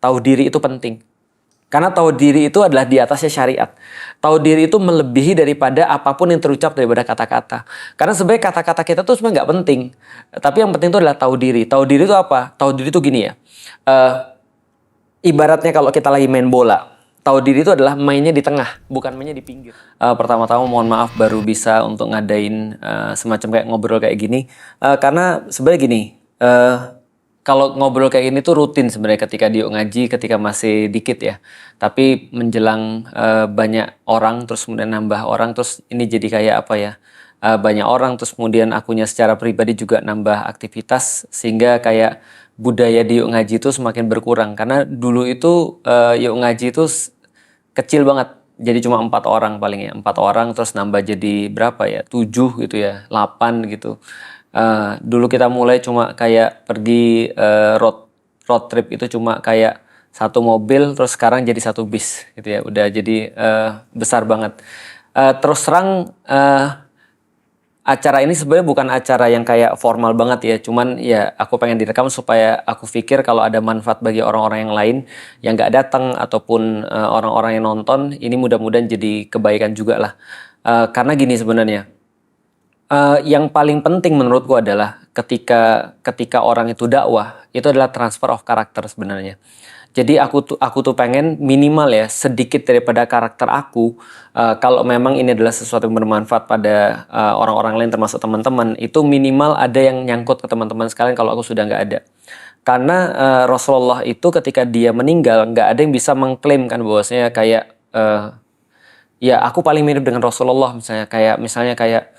tahu diri itu penting. Karena tahu diri itu adalah di atasnya syariat. Tahu diri itu melebihi daripada apapun yang terucap daripada kata-kata. Karena sebenarnya kata-kata kita tuh sebenarnya nggak penting. Tapi yang penting itu adalah tahu diri. Tahu diri itu apa? Tahu diri itu gini ya. Ibaratnya kalau kita lagi main bola. Tahu diri itu adalah mainnya di tengah, bukan mainnya di pinggir. Pertama-tama mohon maaf baru bisa untuk ngadain semacam kayak ngobrol kayak gini. Karena sebenarnya gini, kalau ngobrol kayak gini tuh rutin sebenarnya ketika di ngaji, ketika masih dikit ya. Tapi menjelang banyak orang, terus kemudian nambah orang, terus ini jadi kayak apa ya? Banyak orang, terus kemudian akunya secara pribadi juga nambah aktivitas, sehingga kayak budaya di yuk ngaji itu semakin berkurang. Karena dulu itu yuk ngaji itu kecil banget. Jadi cuma 4 orang paling ya. 4 orang terus nambah jadi berapa ya? 7 gitu ya, 8 gitu. Dulu kita mulai cuma kayak pergi road trip itu cuma kayak satu mobil, terus sekarang jadi satu bis gitu ya. Udah jadi besar banget. Terus terang acara ini sebenarnya bukan acara yang kayak formal banget ya, cuman ya aku pengen direkam supaya aku pikir kalau ada manfaat bagi orang-orang yang lain yang nggak datang ataupun orang-orang yang nonton, ini mudah-mudahan jadi kebaikan juga lah. Karena gini sebenarnya, yang paling penting menurutku adalah ketika orang itu dakwah, itu adalah transfer of karakter sebenarnya. Jadi aku tuh pengen minimal ya sedikit daripada karakter aku, kalau memang ini adalah sesuatu yang bermanfaat pada orang-orang lain termasuk teman-teman, itu minimal ada yang nyangkut ke teman-teman sekalian kalau aku sudah nggak ada. Karena Rasulullah itu ketika dia meninggal nggak ada yang bisa mengklaim kan bahwasanya kayak ya aku paling mirip dengan Rasulullah misalnya kayak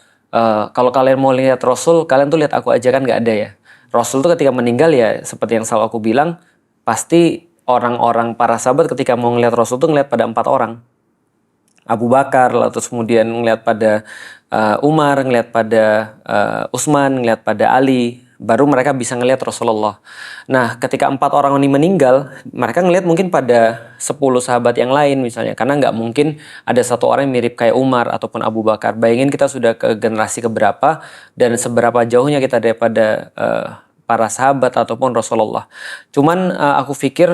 kalau kalian mau lihat Rasul, kalian tuh lihat aku aja, kan nggak ada ya. Rasul tuh ketika meninggal ya seperti yang selalu aku bilang, pasti orang-orang para sahabat ketika mau ngelihat Rasul tuh ngelihat pada 4 orang. Abu Bakar, lalu terus kemudian ngelihat pada Umar, ngelihat pada Utsman, ngelihat pada Ali, baru mereka bisa ngelihat Rasulullah. Nah, ketika 4 orang ini meninggal, mereka ngelihat mungkin pada 10 sahabat yang lain misalnya, karena nggak mungkin ada satu orang yang mirip kayak Umar ataupun Abu Bakar. Bayangin kita sudah ke generasi keberapa dan seberapa jauhnya kita daripada para sahabat ataupun Rasulullah. Cuman aku pikir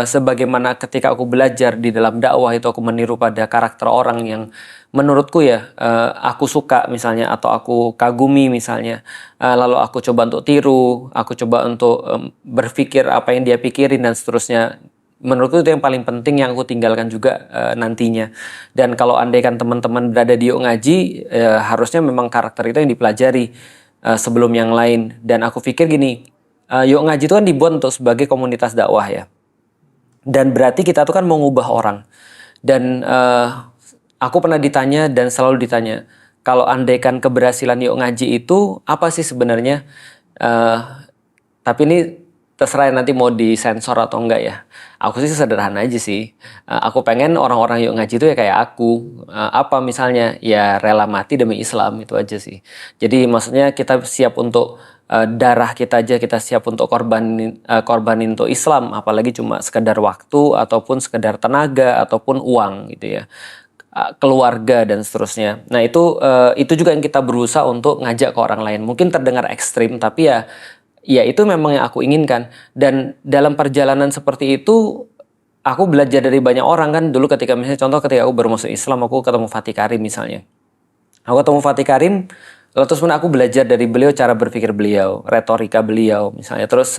sebagaimana ketika aku belajar di dalam dakwah itu aku meniru pada karakter orang yang menurutku ya aku suka misalnya atau aku kagumi misalnya, lalu aku coba untuk tiru, aku coba untuk berpikir apa yang dia pikirin dan seterusnya. Menurutku itu yang paling penting yang aku tinggalkan juga nantinya. Dan kalau andaikan teman-teman berada di yuk ngaji, harusnya memang karakter itu yang dipelajari sebelum yang lain. Dan aku pikir gini, yuk ngaji itu kan dibuat untuk sebagai komunitas dakwah ya. Dan berarti kita tuh kan mau ngubah orang. Dan aku pernah ditanya dan selalu ditanya, kalau andaikan keberhasilan yuk ngaji itu apa sih sebenarnya? Tapi ini terserah nanti mau disensor atau enggak ya. Aku sih sederhana aja sih. Aku pengen orang-orang yuk ngaji itu ya kayak aku. Apa misalnya? Ya rela mati demi Islam, itu aja sih. Jadi maksudnya kita siap untuk darah kita aja, kita siap untuk korbanin untuk Islam. Apalagi cuma sekedar waktu ataupun sekedar tenaga ataupun uang gitu ya. Keluarga dan seterusnya. Nah itu juga yang kita berusaha untuk ngajak ke orang lain. Mungkin terdengar ekstrim tapi ya itu memang yang aku inginkan. Dan dalam perjalanan seperti itu aku belajar dari banyak orang kan. Dulu ketika misalnya contoh ketika aku baru masuk Islam, aku ketemu Fatih Karim misalnya. Aku ketemu Fatih Karim, lalu terus aku belajar dari beliau cara berpikir beliau, retorika beliau misalnya, terus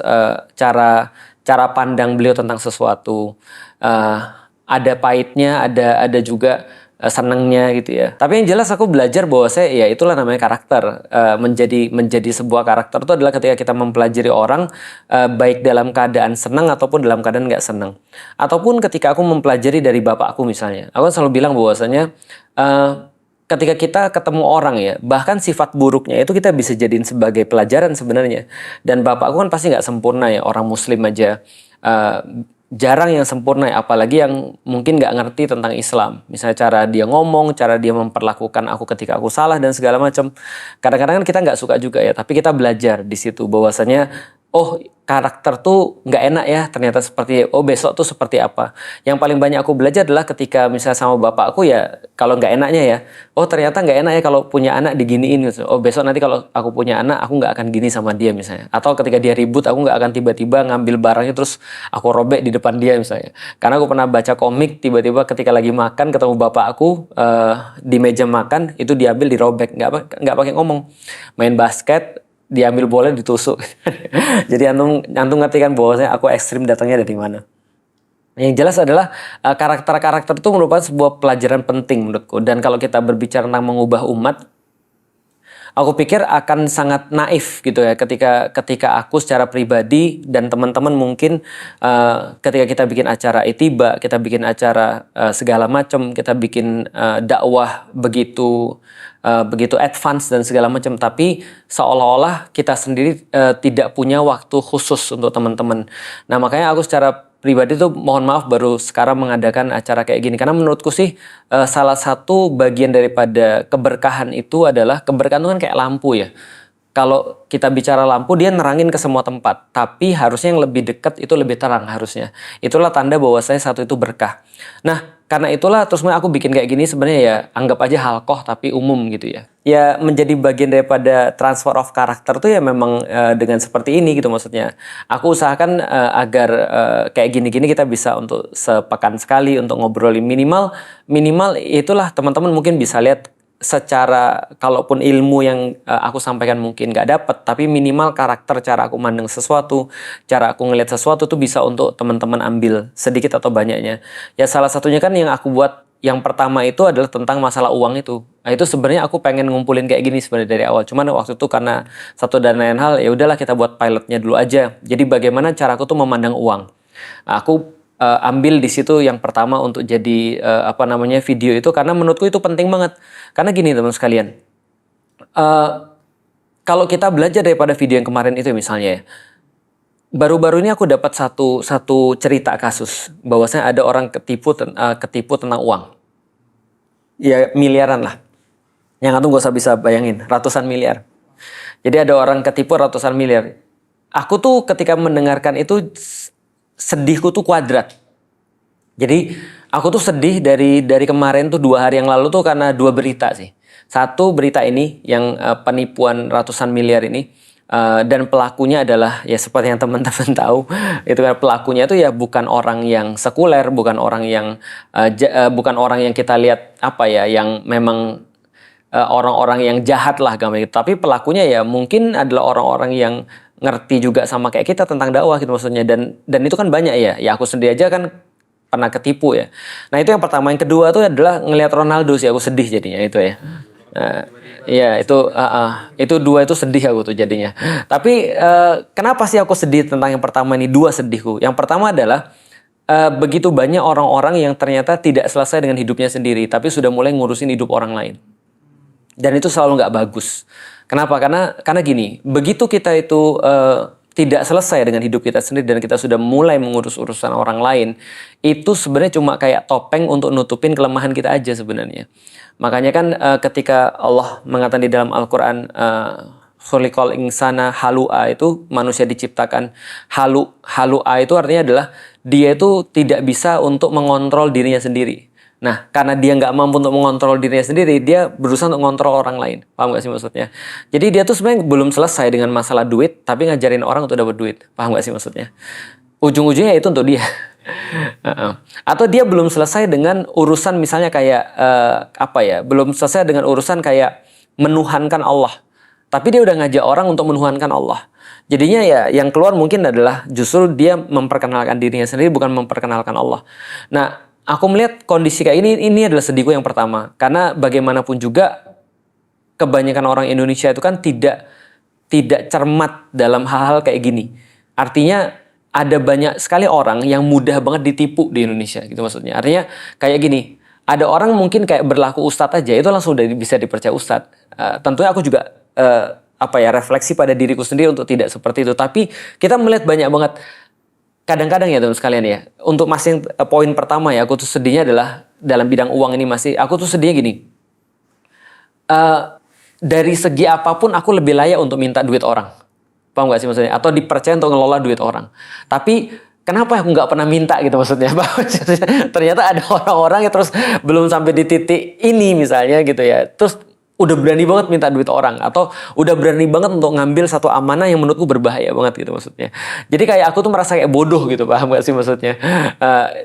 cara pandang beliau tentang sesuatu. Ada pahitnya, ada juga senangnya gitu ya. Tapi yang jelas aku belajar bahwa ya itulah namanya karakter. Menjadi sebuah karakter itu adalah ketika kita mempelajari orang baik dalam keadaan senang ataupun dalam keadaan nggak senang. Ataupun ketika aku mempelajari dari bapakku misalnya. Aku selalu bilang bahwasanya ketika kita ketemu orang ya, bahkan sifat buruknya itu kita bisa jadiin sebagai pelajaran sebenarnya. Dan bapakku kan pasti nggak sempurna ya, orang muslim aja. Jarang yang sempurna ya, apalagi yang mungkin nggak ngerti tentang Islam. Misalnya cara dia ngomong, cara dia memperlakukan aku ketika aku salah dan segala macam. Kadang-kadang kan kita nggak suka juga ya, tapi kita belajar di situ bahwasanya oh karakter tuh nggak enak ya ternyata seperti, oh besok tuh seperti apa. Yang paling banyak aku belajar adalah ketika misalnya sama bapakku ya, kalau nggak enaknya ya, oh ternyata nggak enak ya kalau punya anak diginiin gitu. Oh besok nanti kalau aku punya anak aku nggak akan gini sama dia misalnya. Atau ketika dia ribut aku nggak akan tiba-tiba ngambil barangnya terus aku robek di depan dia misalnya. Karena aku pernah baca komik, tiba-tiba ketika lagi makan ketemu bapak aku di meja makan itu diambil dirobek, nggak pakai ngomong. Main basket diambil bola ditusuk. Jadi antum ngerti kan bahwasanya aku ekstrim datangnya dari mana. Yang jelas adalah karakter-karakter itu merupakan sebuah pelajaran penting menurutku. Dan kalau kita berbicara tentang mengubah umat, aku pikir akan sangat naif gitu ya ketika aku secara pribadi dan teman-teman mungkin ketika kita bikin acara itiba, kita bikin acara segala macam, kita bikin dakwah begitu advance dan segala macam, tapi seolah-olah kita sendiri tidak punya waktu khusus untuk teman-teman. Nah makanya aku secara pribadi tuh mohon maaf baru sekarang mengadakan acara kayak gini, karena menurutku sih salah satu bagian daripada keberkahan itu adalah, keberkahan itu kan kayak lampu ya. Kalau kita bicara lampu, dia nerangin ke semua tempat, tapi harusnya yang lebih dekat itu lebih terang harusnya. Itulah tanda bahwasanya satu itu berkah. Nah, karena itulah terus aku bikin kayak gini sebenarnya ya anggap aja halqoh tapi umum gitu ya. Ya menjadi bagian daripada transfer of karakter tuh ya memang dengan seperti ini gitu maksudnya. Aku usahakan agar kayak gini-gini kita bisa untuk sepekan sekali untuk ngobrolin minimal itulah teman-teman mungkin bisa lihat secara, kalaupun ilmu yang aku sampaikan mungkin nggak dapet, tapi minimal karakter, cara aku mandang sesuatu, cara aku ngelihat sesuatu tuh bisa untuk teman-teman ambil sedikit atau banyaknya. Ya salah satunya kan yang aku buat yang pertama itu adalah tentang masalah uang itu. Nah, itu sebenarnya aku pengen ngumpulin kayak gini sebenarnya dari awal. Cuman waktu itu karena satu dan lain hal, ya udahlah kita buat pilotnya dulu aja. Jadi bagaimana cara aku tuh memandang uang. Nah, aku ambil di situ yang pertama untuk jadi video itu karena menurutku itu penting banget. Karena gini teman sekalian, kalau kita belajar daripada video yang kemarin itu misalnya ya, baru-baru ini aku dapat satu cerita kasus bahwasanya ada orang ketipu tentang uang, ya miliaran lah, yang antum gak usah bisa bayangin, ratusan miliar. Jadi ada orang ketipu ratusan miliar. Aku tuh ketika mendengarkan itu sedihku tuh kuadrat. Jadi aku tuh sedih dari kemarin tuh 2 hari yang lalu tuh karena 2 berita sih. Satu berita ini yang penipuan ratusan miliar ini dan pelakunya adalah ya seperti yang teman-teman tahu itu kan pelakunya itu ya bukan orang yang sekuler, bukan orang yang kita lihat yang memang orang-orang yang jahat lah gampang gitu. Tapi pelakunya ya mungkin adalah orang-orang yang ngerti juga sama kayak kita tentang dakwah gitu maksudnya, dan itu kan banyak ya aku sendiri aja kan pernah ketipu ya. Nah itu yang pertama. Yang kedua tuh adalah ngelihat Ronaldo sih aku sedih jadinya itu ya. Iya itu 2 itu sedih aku tuh jadinya. Tapi kenapa sih aku sedih tentang yang pertama ini? 2 sedihku. Yang pertama adalah begitu banyak orang-orang yang ternyata tidak selesai dengan hidupnya sendiri, tapi sudah mulai ngurusin hidup orang lain. Dan itu selalu nggak bagus. Kenapa? Karena gini, begitu kita itu tidak selesai dengan hidup kita sendiri dan kita sudah mulai mengurus urusan orang lain, itu sebenarnya cuma kayak topeng untuk nutupin kelemahan kita aja sebenarnya. Makanya kan ketika Allah mengatakan di dalam Al-Quran, khuliqal insana halu'a, itu manusia diciptakan halu'a itu artinya adalah dia itu tidak bisa untuk mengontrol dirinya sendiri. Nah, karena dia nggak mampu untuk mengontrol dirinya sendiri, dia berusaha untuk mengontrol orang lain. Paham nggak sih maksudnya? Jadi dia tuh sebenarnya belum selesai dengan masalah duit, tapi ngajarin orang untuk dapat duit. Paham nggak sih maksudnya? Ujung-ujungnya itu untuk dia. Atau dia belum selesai dengan urusan misalnya kayak belum selesai dengan urusan kayak menuhankan Allah. Tapi dia udah ngajak orang untuk menuhankan Allah. Jadinya ya yang keluar mungkin adalah justru dia memperkenalkan dirinya sendiri, bukan memperkenalkan Allah. Nah, aku melihat kondisi kayak ini adalah sedihku yang pertama. Karena bagaimanapun juga kebanyakan orang Indonesia itu kan tidak cermat dalam hal-hal kayak gini. Artinya ada banyak sekali orang yang mudah banget ditipu di Indonesia gitu maksudnya. Artinya kayak gini, ada orang mungkin kayak berlaku ustadz aja itu langsung udah bisa dipercaya ustadz. Tentunya aku juga refleksi pada diriku sendiri untuk tidak seperti itu. Tapi kita melihat banyak banget. Kadang-kadang ya teman sekalian ya, untuk masing poin pertama ya, aku tuh sedihnya adalah dalam bidang uang ini aku tuh sedihnya gini. Dari segi apapun aku lebih layak untuk minta duit orang. Paham nggak sih maksudnya? Atau dipercaya untuk ngelola duit orang. Tapi kenapa aku nggak pernah minta gitu maksudnya? Ternyata ada orang-orang yang terus belum sampai di titik ini misalnya gitu ya. Terus udah berani banget minta duit orang atau udah berani banget untuk ngambil satu amanah yang menurutku berbahaya banget gitu maksudnya. Jadi kayak aku tuh merasa kayak bodoh gitu, paham gak sih maksudnya?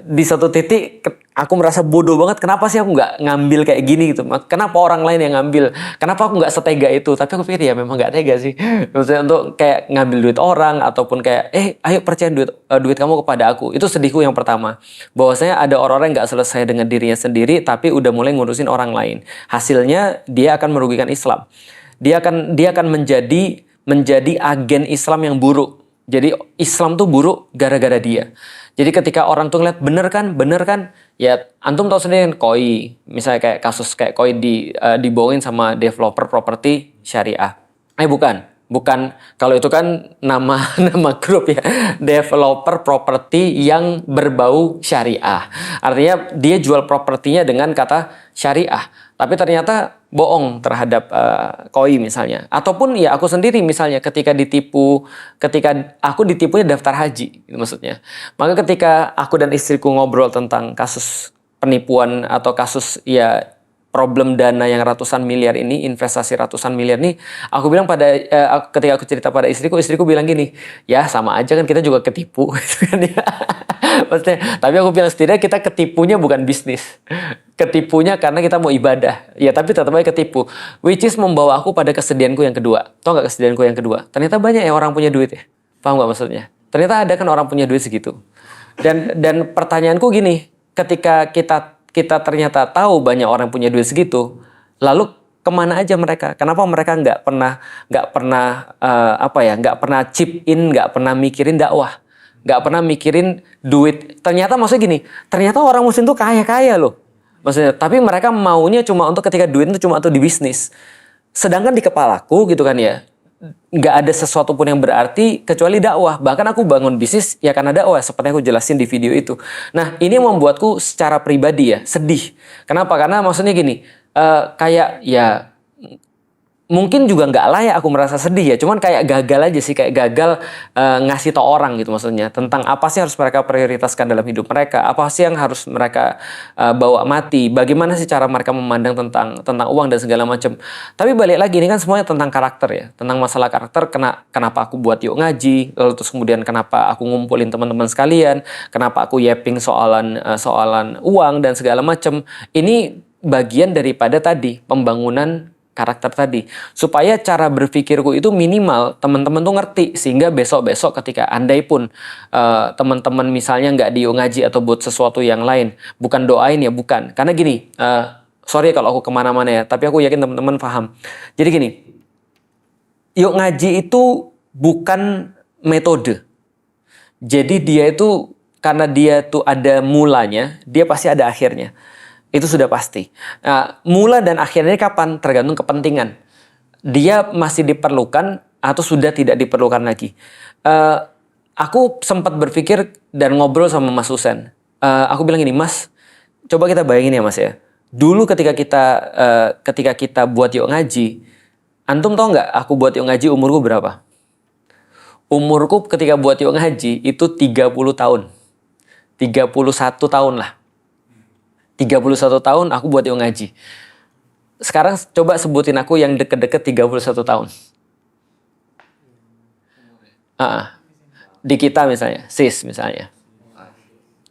Di satu titik aku merasa bodoh banget. Kenapa sih aku nggak ngambil kayak gini gitu? Kenapa orang lain yang ngambil? Kenapa aku nggak setega itu? Tapi aku pikir ya memang nggak tega sih. Maksudnya untuk kayak ngambil duit orang ataupun kayak ayo percaya duit kamu kepada aku. Itu sedihku yang pertama. Bahwasanya ada orang-orang yang nggak selesai dengan dirinya sendiri tapi udah mulai ngurusin orang lain. Hasilnya dia akan merugikan Islam. Dia akan menjadi agen Islam yang buruk. Jadi Islam tuh buruk gara-gara dia. Jadi ketika orang tuh ngeliat bener kan, ya antum tahu sendiri kan Koi, misalnya kayak kasus kayak Koi dibohongin sama developer properti syariah. Bukan. Kalau itu kan nama grup ya, developer properti yang berbau syariah. Artinya dia jual propertinya dengan kata syariah, tapi ternyata bohong terhadap Koi misalnya. Ataupun ya aku sendiri misalnya ketika aku ditipunya daftar haji, gitu maksudnya. Maka ketika aku dan istriku ngobrol tentang kasus penipuan atau kasus ya problem dana yang ratusan miliar ini, investasi ratusan miliar ini, aku bilang ketika aku cerita pada istriku bilang gini, ya sama aja kan kita juga ketipu, gitu kan ya. Maksudnya, tapi aku bilang setidaknya kita ketipunya bukan bisnis, ketipunya karena kita mau ibadah, ya tapi tetap aja ketipu, which is membawa aku pada kesedihanku yang kedua. Tau nggak kesedihanku yang kedua? Ternyata banyak yang orang punya duit ya, paham nggak maksudnya? Ternyata ada kan orang punya duit segitu, dan pertanyaanku gini, ketika kita ternyata tahu banyak orang punya duit segitu, lalu kemana aja mereka? Kenapa mereka nggak pernah chip in, nggak pernah mikirin dakwah, nggak pernah mikirin duit? Ternyata maksudnya gini, ternyata orang muslim tuh kaya loh, maksudnya. Tapi mereka maunya cuma untuk ketika duit itu cuma untuk di bisnis. Sedangkan di kepalaku gitu kan ya, nggak ada sesuatu pun yang berarti kecuali dakwah. Bahkan aku bangun bisnis ya karena dakwah, seperti aku jelasin di video itu. Nah, ini yang membuatku secara pribadi ya sedih. Kenapa? Karena maksudnya gini, kayak ya mungkin juga nggak layak aku merasa sedih ya, cuman kayak gagal aja sih, kayak gagal ngasih tau orang gitu maksudnya, tentang apa sih harus mereka prioritaskan dalam hidup mereka, apa sih yang harus mereka bawa mati, bagaimana sih cara mereka memandang tentang uang dan segala macam. Tapi balik lagi, ini kan semuanya tentang karakter ya, tentang masalah karakter. Kenapa aku buat yuk ngaji, lalu terus kemudian kenapa aku ngumpulin teman-teman sekalian, kenapa aku yapping soalan uang dan segala macam. Ini bagian daripada tadi pembangunan karakter tadi, supaya cara berpikirku itu minimal teman-teman tuh ngerti, sehingga besok-besok ketika andai pun teman-teman misalnya nggak di ngaji atau buat sesuatu yang lain, bukan doain ya, bukan, karena gini, sorry kalau aku kemana-mana ya, tapi aku yakin teman-teman paham. Jadi gini, yuk ngaji itu bukan metode, jadi dia itu karena dia tuh ada mulanya, dia pasti ada akhirnya. Itu sudah pasti. Mula dan akhirnya kapan? Tergantung kepentingan. Dia masih diperlukan atau sudah tidak diperlukan lagi. Aku sempat berpikir dan ngobrol sama Mas Husen. Aku bilang gini, Mas, coba kita bayangin ya Mas ya. Dulu ketika kita buat yuk ngaji, antum tahu nggak aku buat yuk ngaji umurku berapa? Umurku ketika buat yuk ngaji itu 30 tahun. 31 tahun lah. 31 tahun aku buat yuk ngaji. Sekarang coba sebutin aku yang deket-deket 31 tahun. Di kita misalnya, Sis misalnya.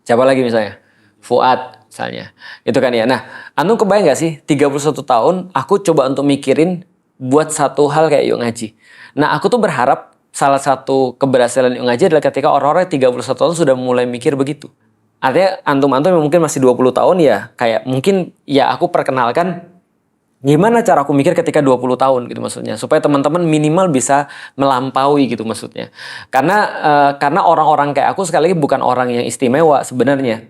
Siapa lagi misalnya? Fuad misalnya. Itu kan ya. Nah, antum kebayang gak sih 31 tahun aku coba untuk mikirin buat satu hal kayak yuk ngaji. Nah, aku tuh berharap salah satu keberhasilan yuk ngaji adalah ketika orang-orang 31 tahun sudah mulai mikir begitu. Artinya antum-antum yang mungkin masih 20 tahun ya, kayak mungkin ya aku perkenalkan gimana cara aku mikir ketika 20 tahun gitu maksudnya. Supaya teman-teman minimal bisa melampaui gitu maksudnya. Karena orang-orang kayak aku sekali lagi bukan orang yang istimewa sebenarnya.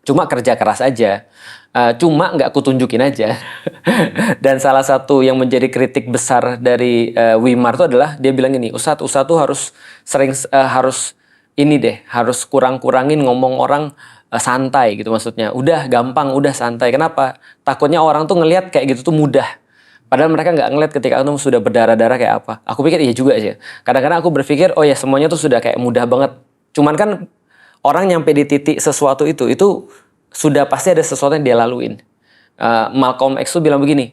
Cuma kerja keras aja. Cuma nggak kutunjukin aja. Dan salah satu yang menjadi kritik besar dari Wimar itu adalah dia bilang gini, Ustadz tuh harus harus kurang-kurangin ngomong orang santai gitu maksudnya. Udah gampang, udah santai. Kenapa? Takutnya orang tuh ngelihat kayak gitu tuh mudah. Padahal mereka nggak ngeliat ketika aku sudah berdarah-darah kayak apa. Aku pikir iya juga sih. Kadang-kadang aku berpikir, oh ya semuanya tuh sudah kayak mudah banget. Cuman kan orang nyampe di titik sesuatu itu sudah pasti ada sesuatu yang dia laluin. Malcolm X tuh bilang begini,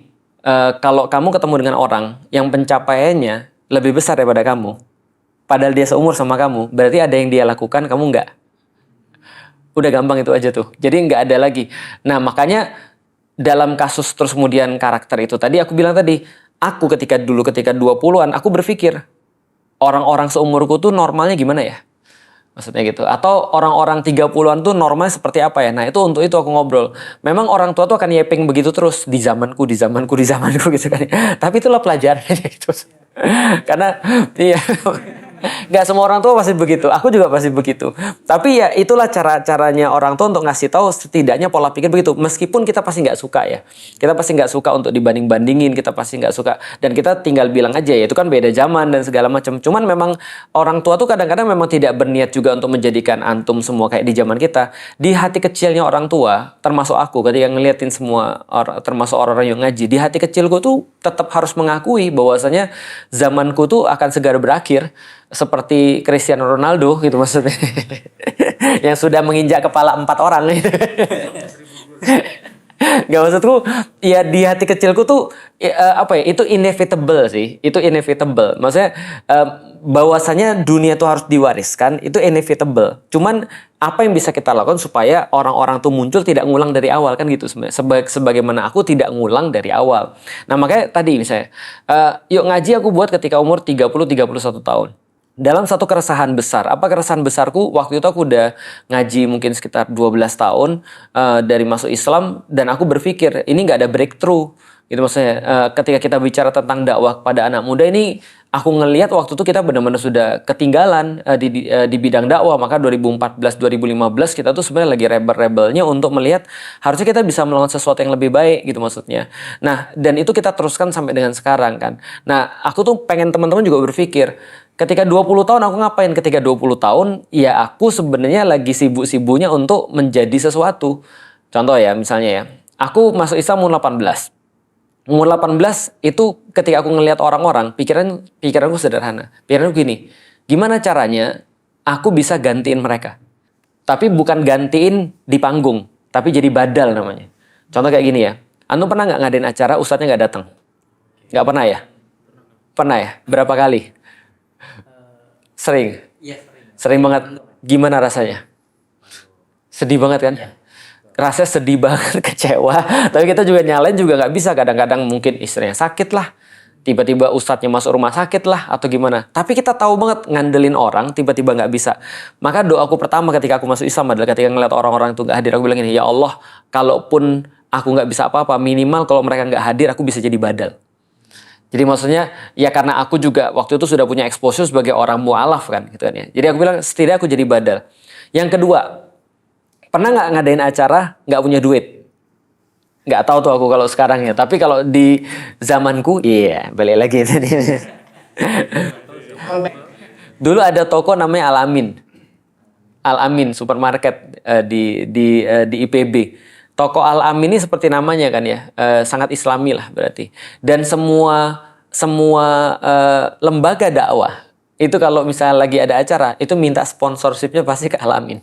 kalau kamu ketemu dengan orang yang pencapaiannya lebih besar daripada kamu, padahal dia seumur sama kamu, berarti ada yang dia lakukan, kamu nggak. Udah gampang itu aja tuh. Jadi nggak ada lagi. Nah makanya dalam kasus terus kemudian karakter itu tadi aku bilang tadi, aku ketika 20-an aku berpikir orang-orang seumurku tuh normalnya gimana ya? Maksudnya gitu. Atau orang-orang 30-an tuh normalnya seperti apa ya? Nah, untuk itu aku ngobrol. Memang orang tua tuh akan yeping begitu terus di zamanku gitu kan. Tapi itulah pelajarannya gitu. Karena iya. Nggak semua orang tua pasti begitu. Aku juga pasti begitu. Tapi ya itulah cara-caranya orang tua untuk ngasih tahu setidaknya pola pikir begitu. Meskipun kita pasti nggak suka ya. Kita pasti nggak suka untuk dibanding-bandingin. Kita pasti nggak suka. Dan kita tinggal bilang aja ya itu kan beda zaman dan segala macam. Cuman memang orang tua tuh kadang-kadang memang tidak berniat juga untuk menjadikan antum semua kayak di zaman kita. Di hati kecilnya orang tua, termasuk aku ketika ngeliatin semua termasuk orang-orang yang ngaji, di hati kecilku tuh tetap harus mengakui bahwasanya zamanku tuh akan segera berakhir. Seperti Cristiano Ronaldo gitu maksudnya. Yang sudah menginjak kepala 4 orang gitu. Gak maksudku ya di hati kecilku tuh itu inevitable sih. Itu inevitable. Maksudnya bahwasanya dunia tuh harus diwariskan itu inevitable. Cuman apa yang bisa kita lakukan supaya orang-orang tuh muncul tidak ngulang dari awal kan gitu sebenarnya. Sebagaimana aku tidak ngulang dari awal. Nah, makanya tadi misalnya yuk ngaji aku buat ketika umur 30-31 tahun. Dalam satu keresahan besar. Apa keresahan besarku? Waktu itu aku udah ngaji mungkin sekitar 12 tahun dari masuk Islam. Dan aku berpikir ini gak ada breakthrough. Gitu maksudnya ketika kita bicara tentang dakwah pada anak muda ini, aku ngelihat waktu itu kita benar-benar sudah ketinggalan di bidang dakwah. Maka 2014-2015 kita tuh sebenarnya lagi rebel-rebelnya untuk melihat harusnya kita bisa melakukan sesuatu yang lebih baik gitu maksudnya. Nah dan itu kita teruskan sampai dengan sekarang kan. Nah aku tuh pengen teman-teman juga berpikir, ketika 20 tahun aku ngapain? Ketika 20 tahun, ya aku sebenarnya lagi sibuk-sibuknya untuk menjadi sesuatu. Contoh ya, misalnya ya. Aku masuk Islam umur 18. Umur 18 itu ketika aku ngelihat orang-orang, pikiranku sederhana. Pikiranku gini, gimana caranya aku bisa gantiin mereka? Tapi bukan gantiin di panggung, tapi jadi badal namanya. Contoh kayak gini ya. Antum pernah nggak ngadain acara, ustadznya nggak datang? Nggak pernah ya? Pernah ya? Berapa kali? Sering? Iya, sering banget. Gimana rasanya? Sedih banget kan? Ya. Rasanya sedih banget, kecewa. Tapi kita juga nyalain juga nggak bisa. Kadang-kadang mungkin istrinya sakit lah. Tiba-tiba ustadznya masuk rumah sakit lah. Atau gimana. Tapi kita tahu banget ngandelin orang tiba-tiba nggak bisa. Maka doaku pertama ketika aku masuk Islam adalah ketika ngeliat orang-orang itu nggak hadir. Aku bilang ini, ya Allah, kalaupun aku nggak bisa apa-apa, minimal kalau mereka nggak hadir, aku bisa jadi badal. Jadi maksudnya ya karena aku juga waktu itu sudah punya exposure sebagai orang mu'alaf kan gitu kan ya. Jadi aku bilang setidaknya aku jadi badal. Yang kedua, pernah nggak ngadain acara nggak punya duit? Nggak tahu tuh aku kalau sekarang ya. Tapi kalau di zamanku, iya balik lagi tadi. Dulu ada toko namanya Al-Amin. Al-Amin supermarket di IPB. Toko Al-Amin ini seperti namanya kan ya, sangat islami lah berarti. Dan semua lembaga dakwah itu kalau misalnya lagi ada acara itu minta sponsorshipnya pasti ke Al-Amin,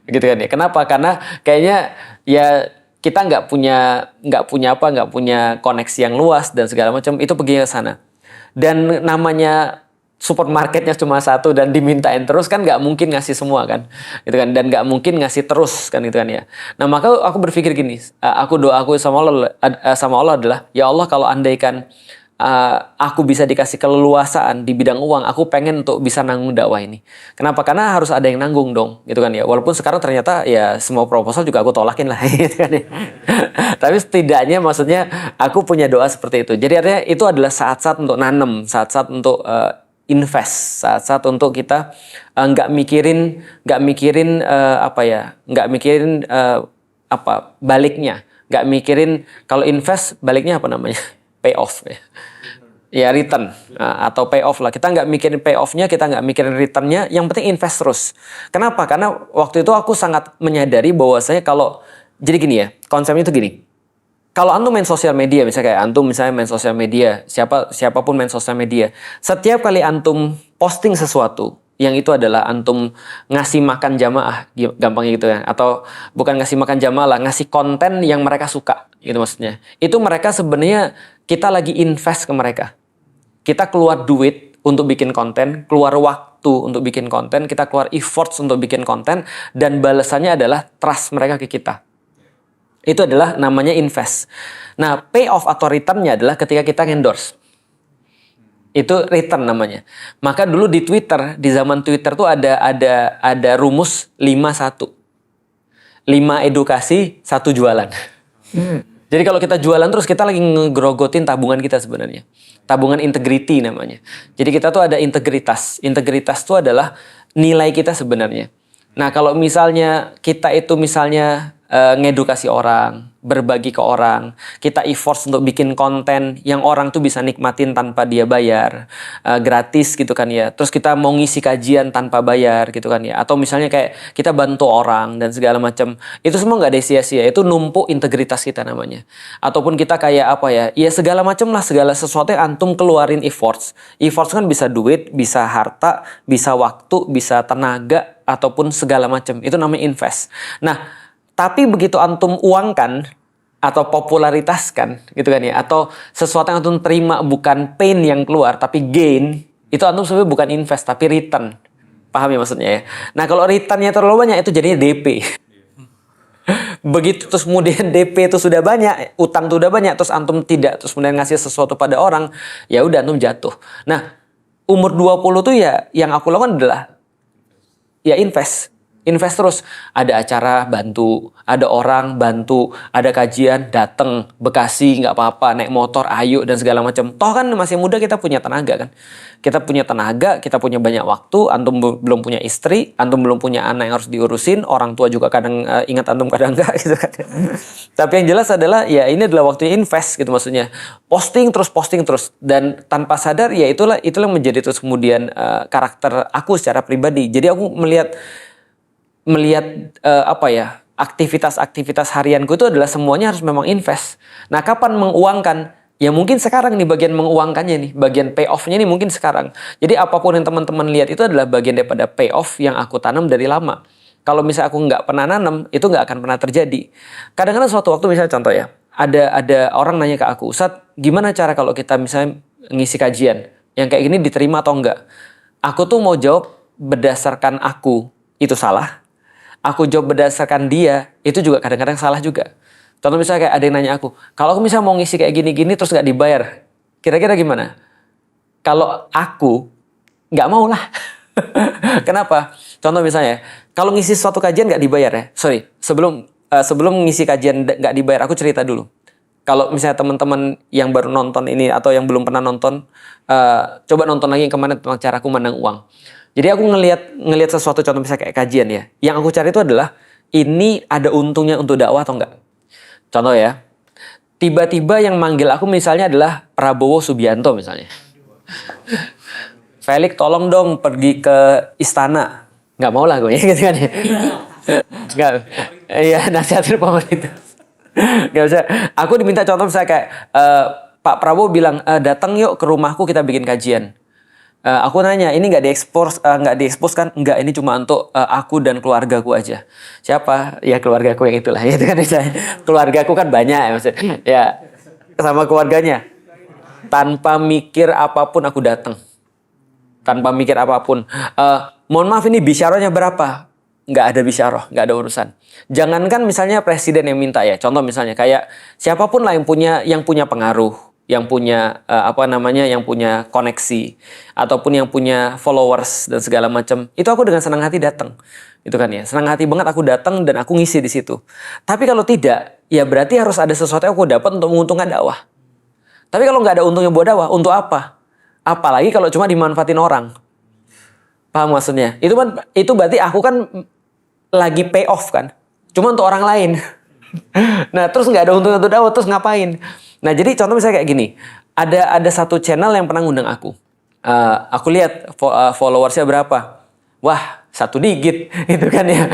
gitu kan ya. Kenapa? Karena kayaknya ya kita nggak punya koneksi yang luas dan segala macam, itu pergi ke sana. Dan namanya supermarketnya cuma satu dan dimintain terus kan nggak mungkin ngasih semua kan, gitu kan, dan nggak mungkin ngasih terus kan, gitu kan ya. Nah maka aku berpikir gini, aku doaku sama Allah adalah, ya Allah kalau andaikan aku bisa dikasih keleluasaan di bidang uang, aku pengen untuk bisa nanggung dakwah ini. Kenapa? Karena harus ada yang nanggung dong, gitu kan ya. Walaupun sekarang ternyata ya semua proposal juga aku tolakin lah, gitu kan ya. Tapi setidaknya maksudnya aku punya doa seperti itu. Jadi artinya itu adalah saat-saat untuk nanam, saat-saat untuk invest, saat-saat untuk kita nggak mikirin baliknya, nggak mikirin kalau invest baliknya apa namanya, payoff ya return atau payoff lah. Kita nggak mikirin payoffnya, kita nggak mikirin returnnya, yang penting invest terus. Kenapa? Karena waktu itu aku sangat menyadari bahwasanya kalau jadi gini ya, konsepnya itu gini. Kalau antum main sosial media, misalnya kayak antum misalnya main sosial media, siapapun main sosial media, setiap kali antum posting sesuatu, yang itu adalah antum ngasih makan jamaah, gampangnya gitu ya, atau bukan ngasih makan jamaah lah, ngasih konten yang mereka suka, gitu maksudnya. Itu mereka sebenarnya kita lagi invest ke mereka. Kita keluar duit untuk bikin konten, keluar waktu untuk bikin konten, kita keluar efforts untuk bikin konten, dan balasannya adalah trust mereka ke kita. Itu adalah namanya invest. Nah, payoff atau returnnya adalah ketika kita endorse. Itu return namanya. Maka dulu di Twitter, di zaman Twitter tuh ada rumus 5-1. 5 edukasi, 1 jualan. Jadi kalau kita jualan terus kita lagi ngegrogotin tabungan kita sebenarnya. Tabungan integrity namanya. Jadi kita tuh ada integritas. Integritas itu adalah nilai kita sebenarnya. Nah, kalau misalnya kita itu misalnya ngedukasi orang, berbagi ke orang, kita efforts untuk bikin konten yang orang tuh bisa nikmatin tanpa dia bayar, gratis gitu kan ya. Terus kita mau ngisi kajian tanpa bayar gitu kan ya. Atau misalnya kayak kita bantu orang dan segala macam. Itu semua nggak ada sia-sia. Itu numpuk integritas kita namanya. Ataupun kita kayak apa ya? Ya segala macam lah, segala sesuatu yang antum keluarin efforts. Efforts kan bisa duit, bisa harta, bisa waktu, bisa tenaga, ataupun segala macam. Itu namanya invest. Nah, tapi begitu antum uangkan atau popularitaskan gitu kan ya, atau sesuatu yang antum terima bukan pain yang keluar tapi gain, itu antum sebenarnya bukan invest tapi return. Paham ya maksudnya ya? Nah, kalau returnnya terlalu banyak itu jadinya DP. Begitu terus kemudian DP itu sudah banyak, utang itu sudah banyak, terus antum tidak terus kemudian ngasih sesuatu pada orang, ya udah antum jatuh. Nah, umur 20 tuh ya yang aku lakukan adalah ya invest. Invest terus, ada acara bantu, ada orang bantu, ada kajian datang, Bekasi nggak apa-apa, naik motor ayo dan segala macam. Toh kan masih muda, kita punya tenaga kan, kita punya tenaga, kita punya banyak waktu. Antum belum punya istri, antum belum punya anak yang harus diurusin, orang tua juga kadang ingat antum kadang enggak gitu kan. Tapi yang jelas adalah ya ini adalah waktunya invest gitu maksudnya. Posting terus dan tanpa sadar ya itulah yang menjadi terus kemudian karakter aku secara pribadi. Jadi aku melihat apa ya, aktivitas harianku itu adalah semuanya harus memang invest. Nah, kapan menguangkan? Ya mungkin sekarang nih bagian menguangkannya nih, bagian payoff-nya nih mungkin sekarang. Jadi apapun yang teman-teman lihat itu adalah bagian daripada payoff yang aku tanam dari lama. Kalau misalnya aku nggak pernah nanam, itu nggak akan pernah terjadi. Kadang-kadang suatu waktu misalnya contoh ya, ada orang nanya ke aku, Ustadz, gimana cara kalau kita misalnya ngisi kajian yang kayak gini diterima atau enggak? Aku tuh mau jawab berdasarkan aku, itu salah. Aku jawab berdasarkan dia, itu juga kadang-kadang salah juga. Contoh misalnya kayak ada yang nanya aku, kalau aku misalnya mau ngisi kayak gini-gini terus nggak dibayar, kira-kira gimana? Kalau aku nggak mau lah. Kenapa? Contoh misalnya, kalau ngisi suatu kajian nggak dibayar ya, sebelum ngisi kajian nggak dibayar, aku cerita dulu. Kalau misalnya teman-teman yang baru nonton ini atau yang belum pernah nonton, coba nonton lagi yang kemarin tentang cara aku mandang uang. Jadi aku ngelihat sesuatu, contoh misalnya kayak kajian ya. Yang aku cari itu adalah ini ada untungnya untuk dakwah atau enggak. Contoh ya. Tiba-tiba yang manggil aku misalnya adalah Prabowo Subianto misalnya. Felix tolong dong pergi ke istana. Enggak mau lah gue ya gitu kan ya. Enggak. Iya, nasihatin pemerintah. Enggak usah. Aku diminta contoh misalnya kayak Pak Prabowo bilang datang yuk ke rumahku kita bikin kajian. Aku nanya, ini nggak diekspos kan? Nggak, ini cuma untuk aku dan keluargaku aja. Siapa? Ya keluargaku yang itulah. Ya, kan, keluargaku kan banyak ya maksudnya. Ya, sama keluarganya. Tanpa mikir apapun aku datang. Tanpa mikir apapun. Mohon maaf ini bisyarahnya berapa? Nggak ada bisyarah, nggak ada urusan. Jangankan misalnya presiden yang minta ya. Contoh misalnya kayak siapapun lah yang punya pengaruh, yang punya yang punya koneksi ataupun yang punya followers dan segala macam, itu aku dengan senang hati datang, gitu kan ya, senang hati banget aku datang dan aku ngisi di situ. Tapi kalau tidak, ya berarti harus ada sesuatu yang aku dapat untuk menguntungkan dakwah. Tapi kalau nggak ada untungnya buat dakwah, untuk apa? Apalagi kalau cuma dimanfaatin orang, paham maksudnya? Itu berarti aku kan lagi pay off kan, cuma untuk orang lain. Nah terus nggak ada untungnya untuk dakwah, terus ngapain? Nah jadi contoh misalnya kayak gini, ada satu channel yang pernah ngundang aku. Aku lihat followersnya berapa. Wah 1 digit gitu kan ya.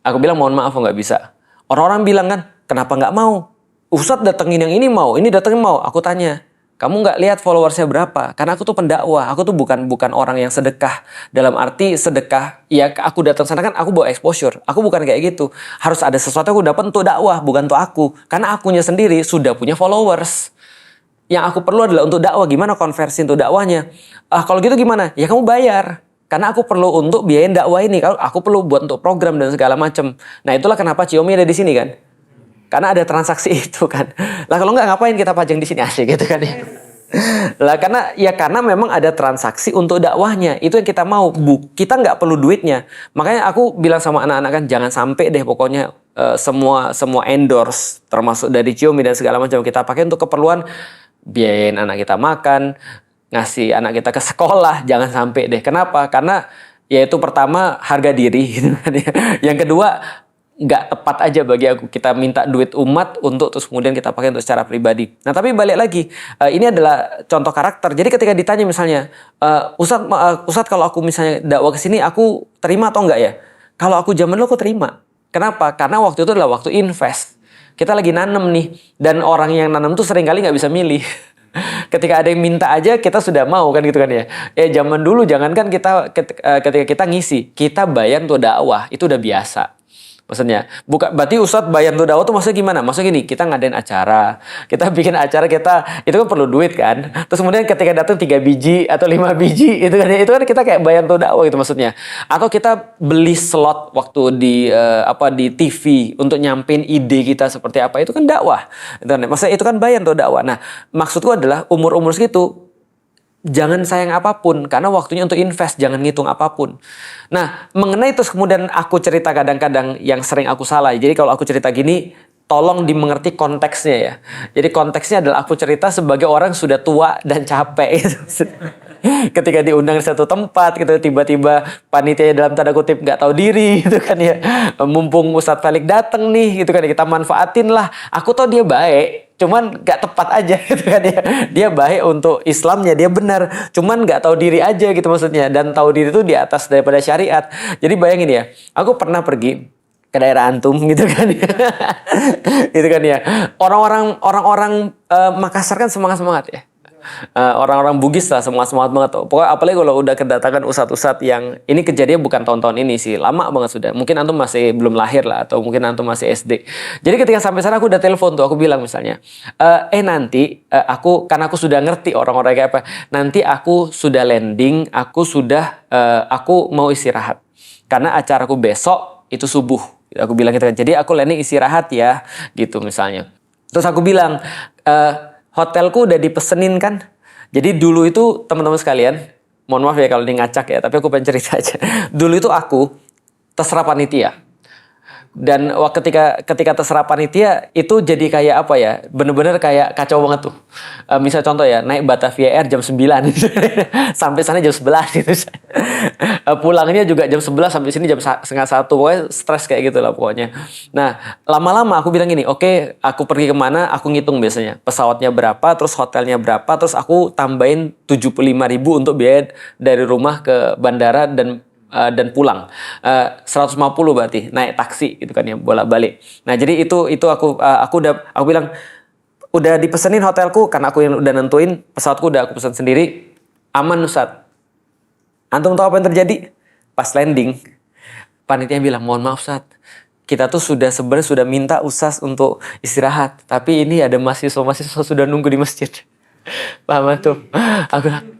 Aku bilang mohon maaf nggak bisa. Orang-orang bilang kan kenapa nggak mau? Ustadz datengin yang ini mau, ini datengin mau. Aku tanya, kamu nggak lihat followersnya berapa? Karena aku tuh pendakwah, aku tuh bukan orang yang sedekah. Dalam arti sedekah, ya aku datang sana kan aku bawa exposure. Aku bukan kayak gitu. Harus ada sesuatu yang aku dapat untuk dakwah, bukan untuk aku. Karena akunya sendiri sudah punya followers. Yang aku perlu adalah untuk dakwah. Gimana konversi untuk dakwahnya? Kalau gitu gimana? Ya kamu bayar. Karena aku perlu untuk biayain dakwah ini. Kalau aku perlu buat untuk program dan segala macam. Nah itulah kenapa Xiaomi ada di sini kan. Karena ada transaksi itu kan. Lah kalau nggak ngapain kita pajang di sini asik gitu kan ya. Lah karena memang ada transaksi untuk dakwahnya. Itu yang kita mau. Kita nggak perlu duitnya. Makanya aku bilang sama anak-anak kan jangan sampai deh pokoknya semua endorse termasuk dari Xiaomi dan segala macam kita pakai untuk keperluan biayain anak kita makan, ngasih anak kita ke sekolah, jangan sampai deh. Kenapa? Karena yaitu pertama harga diri gitu kan ya. Yang kedua nggak tepat aja bagi aku kita minta duit umat untuk terus kemudian kita pakai untuk secara pribadi. Nah tapi balik lagi, ini adalah contoh karakter. Jadi ketika ditanya misalnya, Ustadz kalau aku misalnya dakwah ke sini aku terima atau enggak ya? Kalau aku zaman dulu aku terima. Kenapa? Karena waktu itu adalah waktu invest. Kita lagi nanem nih, dan orang yang nanem tuh seringkali nggak bisa milih. Ketika ada yang minta aja kita sudah mau kan gitu kan ya. Zaman dulu jangankan kita ketika kita ngisi, kita bayar untuk dakwah itu udah biasa. Maksudnya, berarti Ustadz bayar untuk dakwah tuh maksudnya gimana? Maksudnya gini, kita ngadain acara, kita bikin acara itu kan perlu duit kan. Terus kemudian ketika datang 3 biji atau 5 biji, itu kan kita kayak bayar untuk dakwah gitu maksudnya. Atau kita beli slot waktu di TV untuk nyampein ide kita seperti apa, itu kan dakwah. Maksudnya itu kan bayar untuk dakwah. Nah, maksudku adalah umur-umur segitu, jangan sayang apapun, karena waktunya untuk invest, jangan ngitung apapun. Nah, mengenai terus kemudian aku cerita kadang-kadang yang sering aku salah. Jadi kalau aku cerita gini, tolong dimengerti konteksnya ya. Jadi konteksnya adalah aku cerita sebagai orang sudah tua dan capek. Ketika diundang di satu tempat gitu, tiba-tiba panitia dalam tanda kutip nggak tahu diri gitu kan ya. Mumpung Ustadz Felix dateng nih gitu kan, kita manfaatin lah. Aku tahu dia baik, cuman nggak tepat aja gitu kan ya. Dia baik untuk Islamnya, dia benar, cuman nggak tahu diri aja gitu maksudnya. Dan tahu diri itu di atas daripada syariat. Jadi bayangin ya, aku pernah pergi ke daerah antum gitu kan ya. Gitu kan ya. Orang-orang Makassar kan semangat ya. Orang-orang Bugis lah semangat banget tuh. Pokoknya apalagi kalau udah kedatangan ustadz-ustadz yang ini kejadian bukan tahun-tahun ini sih, lama banget sudah. Mungkin antum masih belum lahir lah atau mungkin antum masih SD. Jadi ketika sampai sana aku udah telepon tuh, aku bilang misalnya, nanti aku sudah ngerti orang-orang kayak apa. Nanti aku sudah landing, aku mau istirahat. Karena acaraku besok itu subuh. Aku bilang gitu kan. Jadi aku landing istirahat ya, gitu misalnya. Terus aku bilang, hotelku udah dipesenin kan. Jadi dulu itu teman-teman sekalian, mohon maaf ya kalau ini ngacak ya, tapi aku pengen cerita aja. Dulu itu aku terserah panitia. Dan ketika terserah panitia itu jadi kayak apa ya, bener-bener kayak kacau banget tuh. Misal contoh ya, naik Batavia Air jam 9 sampai sana jam 11 gitu. Pulangnya juga jam 11 sampai sini jam setengah 1. Pokoknya stres kayak gitu lah pokoknya. Nah, lama-lama aku bilang gini, oke, aku pergi kemana, aku ngitung biasanya. Pesawatnya berapa, terus hotelnya berapa, terus aku tambahin 75.000 untuk biaya dari rumah ke bandara dan pulang. 150 berarti naik taksi gitu kan ya, bolak-balik. Nah, jadi itu aku bilang udah dipesenin hotelku karena aku yang udah nentuin, pesawatku udah aku pesan sendiri. Aman Ustadz. Antum tahu apa yang terjadi? Pas landing, panitia bilang, "Mohon maaf Ustadz, kita tuh sebenarnya sudah minta Ustadz untuk istirahat, tapi ini ada mahasiswa sudah nunggu di masjid." Paham tuh?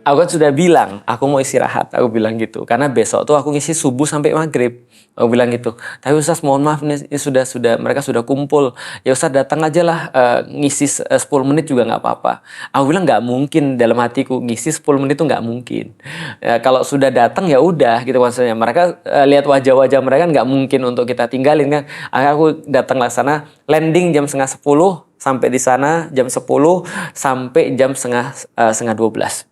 Aku kan sudah bilang aku mau istirahat, aku bilang gitu. Karena besok tuh aku ngisi subuh sampai maghrib. Aku bilang gitu. Tapi Ustaz mohon maaf nih, ini sudah mereka sudah kumpul. Ya Ustaz datang aja lah, ngisi 10 menit juga nggak apa-apa. Aku bilang nggak mungkin, dalam hatiku ngisi 10 menit itu nggak mungkin. Kalau sudah datang ya udah gitu maksudnya. Mereka lihat wajah-wajah mereka nggak mungkin untuk kita tinggalin kan. Akhirnya aku datang lah sana, landing jam 11:30. Sampai di sana jam 10 sampai jam setengah 12.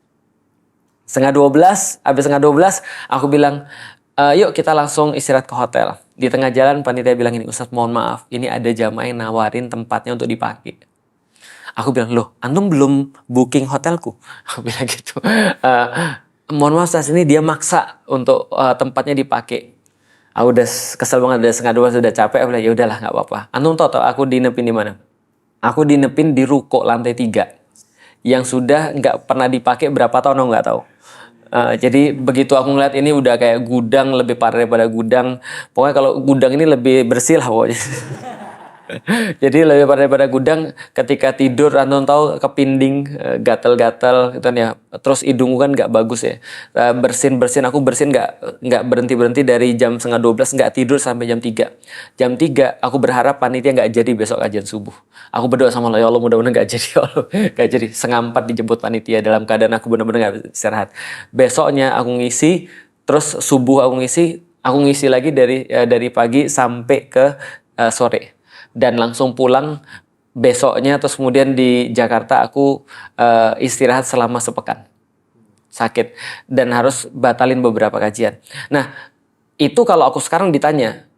Habis setengah 12 aku bilang, yuk kita langsung istirahat ke hotel. Di tengah jalan panitia bilang ini, Ustadz mohon maaf, ini ada jamaah yang nawarin tempatnya untuk dipakai. Aku bilang, loh antum belum booking hotelku? Aku bilang gitu. Mohon maaf Ustadz, ini dia maksa untuk tempatnya dipakai. Aku udah kesel banget, udah setengah 12 sudah capek. Aku bilang ya udahlah nggak apa-apa. Antum tahu aku dinepin di mana? Aku dinepin di ruko lantai 3 yang sudah nggak pernah dipakai berapa tahun, aku nggak tahu. Jadi begitu aku ngeliat ini udah kayak gudang, lebih parah daripada gudang. Pokoknya kalau gudang ini lebih bersih lah pokoknya. Jadi lebih parah daripada gudang. Ketika tidur Anton tahu kepinding, gatal-gatal gitu kan ya. Terus hidungku kan nggak bagus ya. Bersin aku bersin nggak berhenti dari jam 11:30 nggak tidur sampai jam 3. Jam 3 aku berharap panitia nggak jadi besok kajian subuh. Aku berdoa sama Allah, ya Allah mudah-mudahan nggak jadi, ya Allah nggak jadi. 3:30 dijemput panitia dalam keadaan aku benar-benar nggak istirahat. Besoknya aku ngisi, terus subuh aku ngisi lagi dari pagi sampai ke sore. Dan langsung pulang besoknya, terus kemudian di Jakarta aku istirahat selama sepekan, sakit, dan harus batalin beberapa kajian. Nah itu kalau aku sekarang ditanya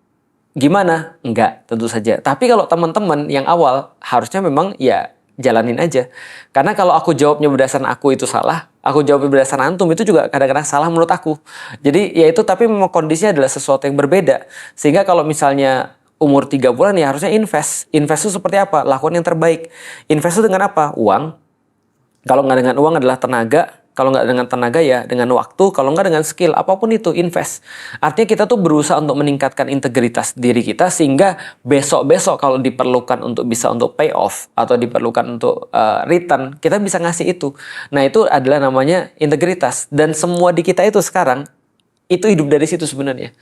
gimana? Enggak, tentu saja. Tapi kalau teman-teman yang awal harusnya memang ya jalanin aja. Karena kalau aku jawabnya berdasarkan aku itu salah, aku jawabnya berdasarkan antum itu juga kadang-kadang salah menurut aku. Jadi ya itu, tapi memang kondisinya adalah sesuatu yang berbeda. Sehingga kalau misalnya umur 3 bulan ya harusnya invest. Invest itu seperti apa? Lakukan yang terbaik. Invest itu dengan apa? Uang. Kalau nggak dengan uang adalah tenaga. Kalau nggak dengan tenaga ya dengan waktu. Kalau nggak dengan skill. Apapun itu, invest. Artinya kita tuh berusaha untuk meningkatkan integritas diri kita. Sehingga besok-besok kalau diperlukan untuk bisa untuk pay off. Atau diperlukan untuk return. Kita bisa ngasih itu. Nah itu adalah namanya integritas. Dan semua di kita itu sekarang. Itu hidup dari situ sebenarnya.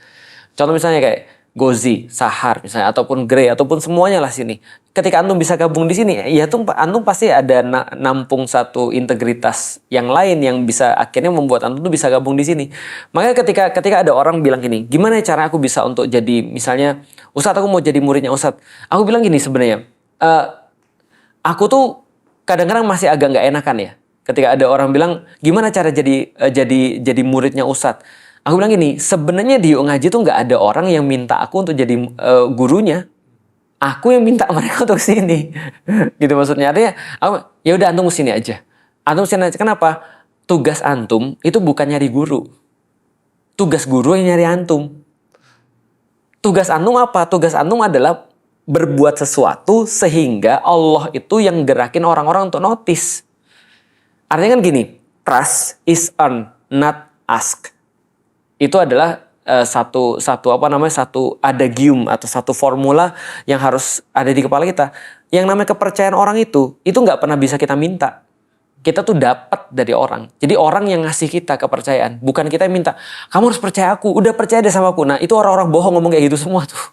Contoh misalnya kayak Gozi, Sahar misalnya, ataupun Grey, ataupun semuanya lah sini. Ketika antum bisa gabung di sini, ya tuh antum pasti ada nampung satu integritas yang lain yang bisa akhirnya membuat antum tuh bisa gabung di sini. Makanya ketika ada orang bilang gini, gimana cara aku bisa untuk jadi misalnya Ustadz, aku mau jadi muridnya Ustadz. Aku bilang gini sebenarnya, aku tuh kadang-kadang masih agak nggak enakan ya. Ketika ada orang bilang gimana cara jadi muridnya Ustadz. Aku bilang gini, sebenarnya di Yuk Ngaji tuh nggak ada orang yang minta aku untuk jadi gurunya. Aku yang minta mereka untuk sini. Gitu maksudnya. Artinya, ya udah antum sini aja. Antum sini aja. Kenapa? Tugas antum itu bukan nyari guru. Tugas guru yang nyari antum. Tugas antum apa? Tugas antum adalah berbuat sesuatu sehingga Allah itu yang gerakin orang-orang untuk notice. Artinya kan gini, trust is earned, not asked. Itu adalah satu adagium atau satu formula yang harus ada di kepala kita. Yang namanya kepercayaan orang itu nggak pernah bisa kita minta. Kita tuh dapat dari orang. Jadi orang yang ngasih kita kepercayaan, bukan kita yang minta. Kamu harus percaya aku, udah percaya deh sama aku. Nah itu orang-orang bohong ngomong kayak gitu semua tuh.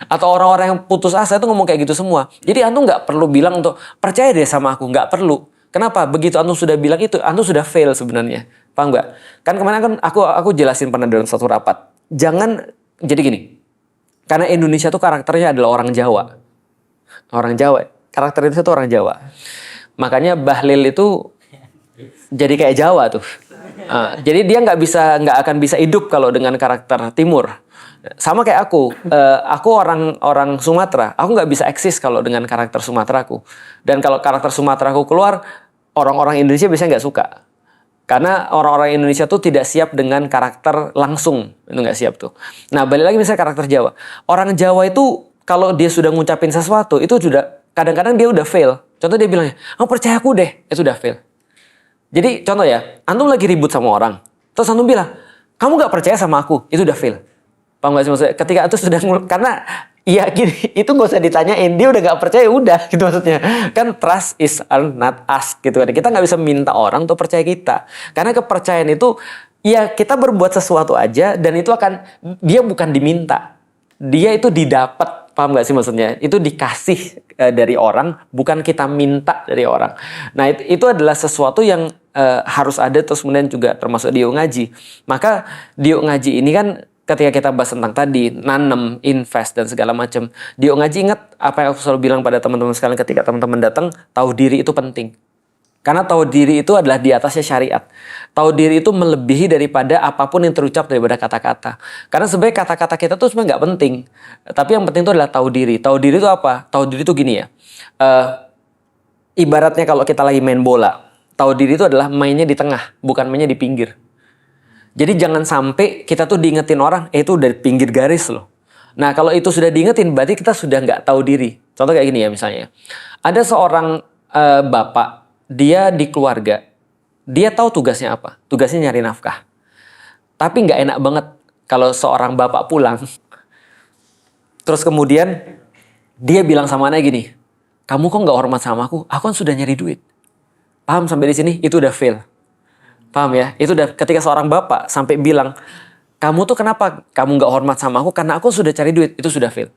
Atau orang-orang yang putus asa itu ngomong kayak gitu semua. Jadi antum nggak perlu bilang untuk percaya deh sama aku, nggak perlu. Kenapa? Begitu antum sudah bilang itu, antum sudah fail sebenarnya. Paham nggak? Kan kemarin kan aku jelasin pernah dalam satu rapat. Jangan, jadi gini. Karena Indonesia tuh karakternya adalah orang Jawa. Orang Jawa. Karakter Indonesia tuh orang Jawa. Makanya Bahlil itu jadi kayak Jawa tuh. Jadi dia nggak akan bisa hidup kalau dengan karakter Timur. Sama kayak aku. Aku orang Sumatera. Aku nggak bisa eksis kalau dengan karakter Sumateraku. Dan kalau karakter Sumateraku keluar, orang-orang Indonesia biasanya nggak suka. Karena orang-orang Indonesia tuh tidak siap dengan karakter langsung. Itu nggak siap tuh. Nah balik lagi misalnya karakter Jawa. Orang Jawa itu kalau dia sudah ngucapin sesuatu, itu sudah kadang-kadang dia udah fail. Contoh dia bilangnya, kamu percaya aku deh. Itu udah fail. Jadi contoh ya, antum lagi ribut sama orang. Terus antum bilang, kamu nggak percaya sama aku. Itu udah fail. Paham nggak sih maksudnya? Ketika itu sudah, karena iya gini, itu nggak usah ditanyain, dia udah nggak percaya, udah gitu maksudnya. Kan trust is earned, not asked gitu kan. Kita nggak bisa minta orang untuk percaya kita, karena kepercayaan itu ya kita berbuat sesuatu aja dan itu akan, dia bukan diminta, dia itu didapat. Paham nggak sih maksudnya? Itu dikasih dari orang, bukan kita minta dari orang. Nah itu adalah sesuatu yang harus ada, terus kemudian juga termasuk di Yuk Ngaji. Maka di Yuk Ngaji ini kan ketika kita bahas tentang tadi, nanem, invest, dan segala macam. Di Yuk Ngaji ingat apa yang aku selalu bilang pada teman-teman sekalian ketika teman-teman datang, tahu diri itu penting. Karena tahu diri itu adalah di atasnya syariat. Tahu diri itu melebihi daripada apapun yang terucap daripada kata-kata. Karena sebenarnya kata-kata kita tuh sebenarnya nggak penting. Tapi yang penting itu adalah tahu diri. Tahu diri itu apa? Tahu diri itu gini ya. Ibaratnya kalau kita lagi main bola. Tahu diri itu adalah mainnya di tengah, bukan mainnya di pinggir. Jadi jangan sampai kita tuh diingetin orang, itu udah pinggir garis loh. Nah kalau itu sudah diingetin, berarti kita sudah nggak tahu diri. Contoh kayak gini ya misalnya. Ada seorang bapak, dia di keluarga. Dia tahu tugasnya apa? Tugasnya nyari nafkah. Tapi nggak enak banget kalau seorang bapak pulang. Terus kemudian dia bilang sama anaknya gini, kamu kok nggak hormat sama aku? Aku kan sudah nyari duit. Paham sampai di sini? Itu udah fail. Paham ya? Itu udah ketika seorang bapak sampai bilang, kamu tuh kenapa kamu nggak hormat sama aku? Karena aku sudah cari duit. Itu sudah fail.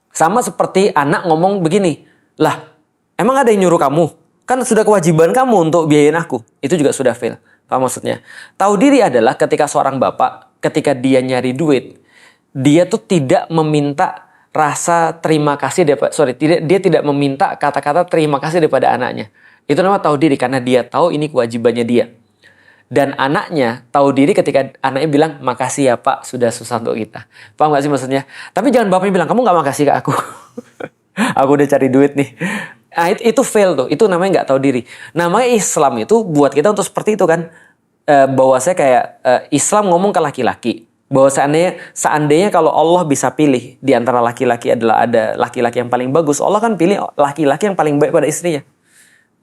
Sama seperti anak ngomong begini, lah emang ada yang nyuruh kamu? Kan sudah kewajiban kamu untuk biayain aku. Itu juga sudah fail. Paham maksudnya? Tahu diri adalah ketika seorang bapak, ketika dia nyari duit, dia tuh tidak meminta rasa terima kasih dia tidak meminta kata-kata terima kasih daripada anaknya. Itu namanya tahu diri karena dia tahu ini kewajibannya dia. Dan anaknya tahu diri ketika anaknya bilang, makasih ya pak, sudah susah untuk kita. Paham gak sih maksudnya? Tapi jangan bapaknya bilang, kamu gak makasih ke aku. Aku udah cari duit nih. Nah, itu fail tuh. Itu namanya gak tahu diri. Namanya Islam itu buat kita untuk seperti itu kan. Bahwa saya kayak Islam ngomong ke laki-laki. Bahwa seandainya kalau Allah bisa pilih di antara laki-laki adalah ada laki-laki yang paling bagus, Allah kan pilih laki-laki yang paling baik pada istrinya.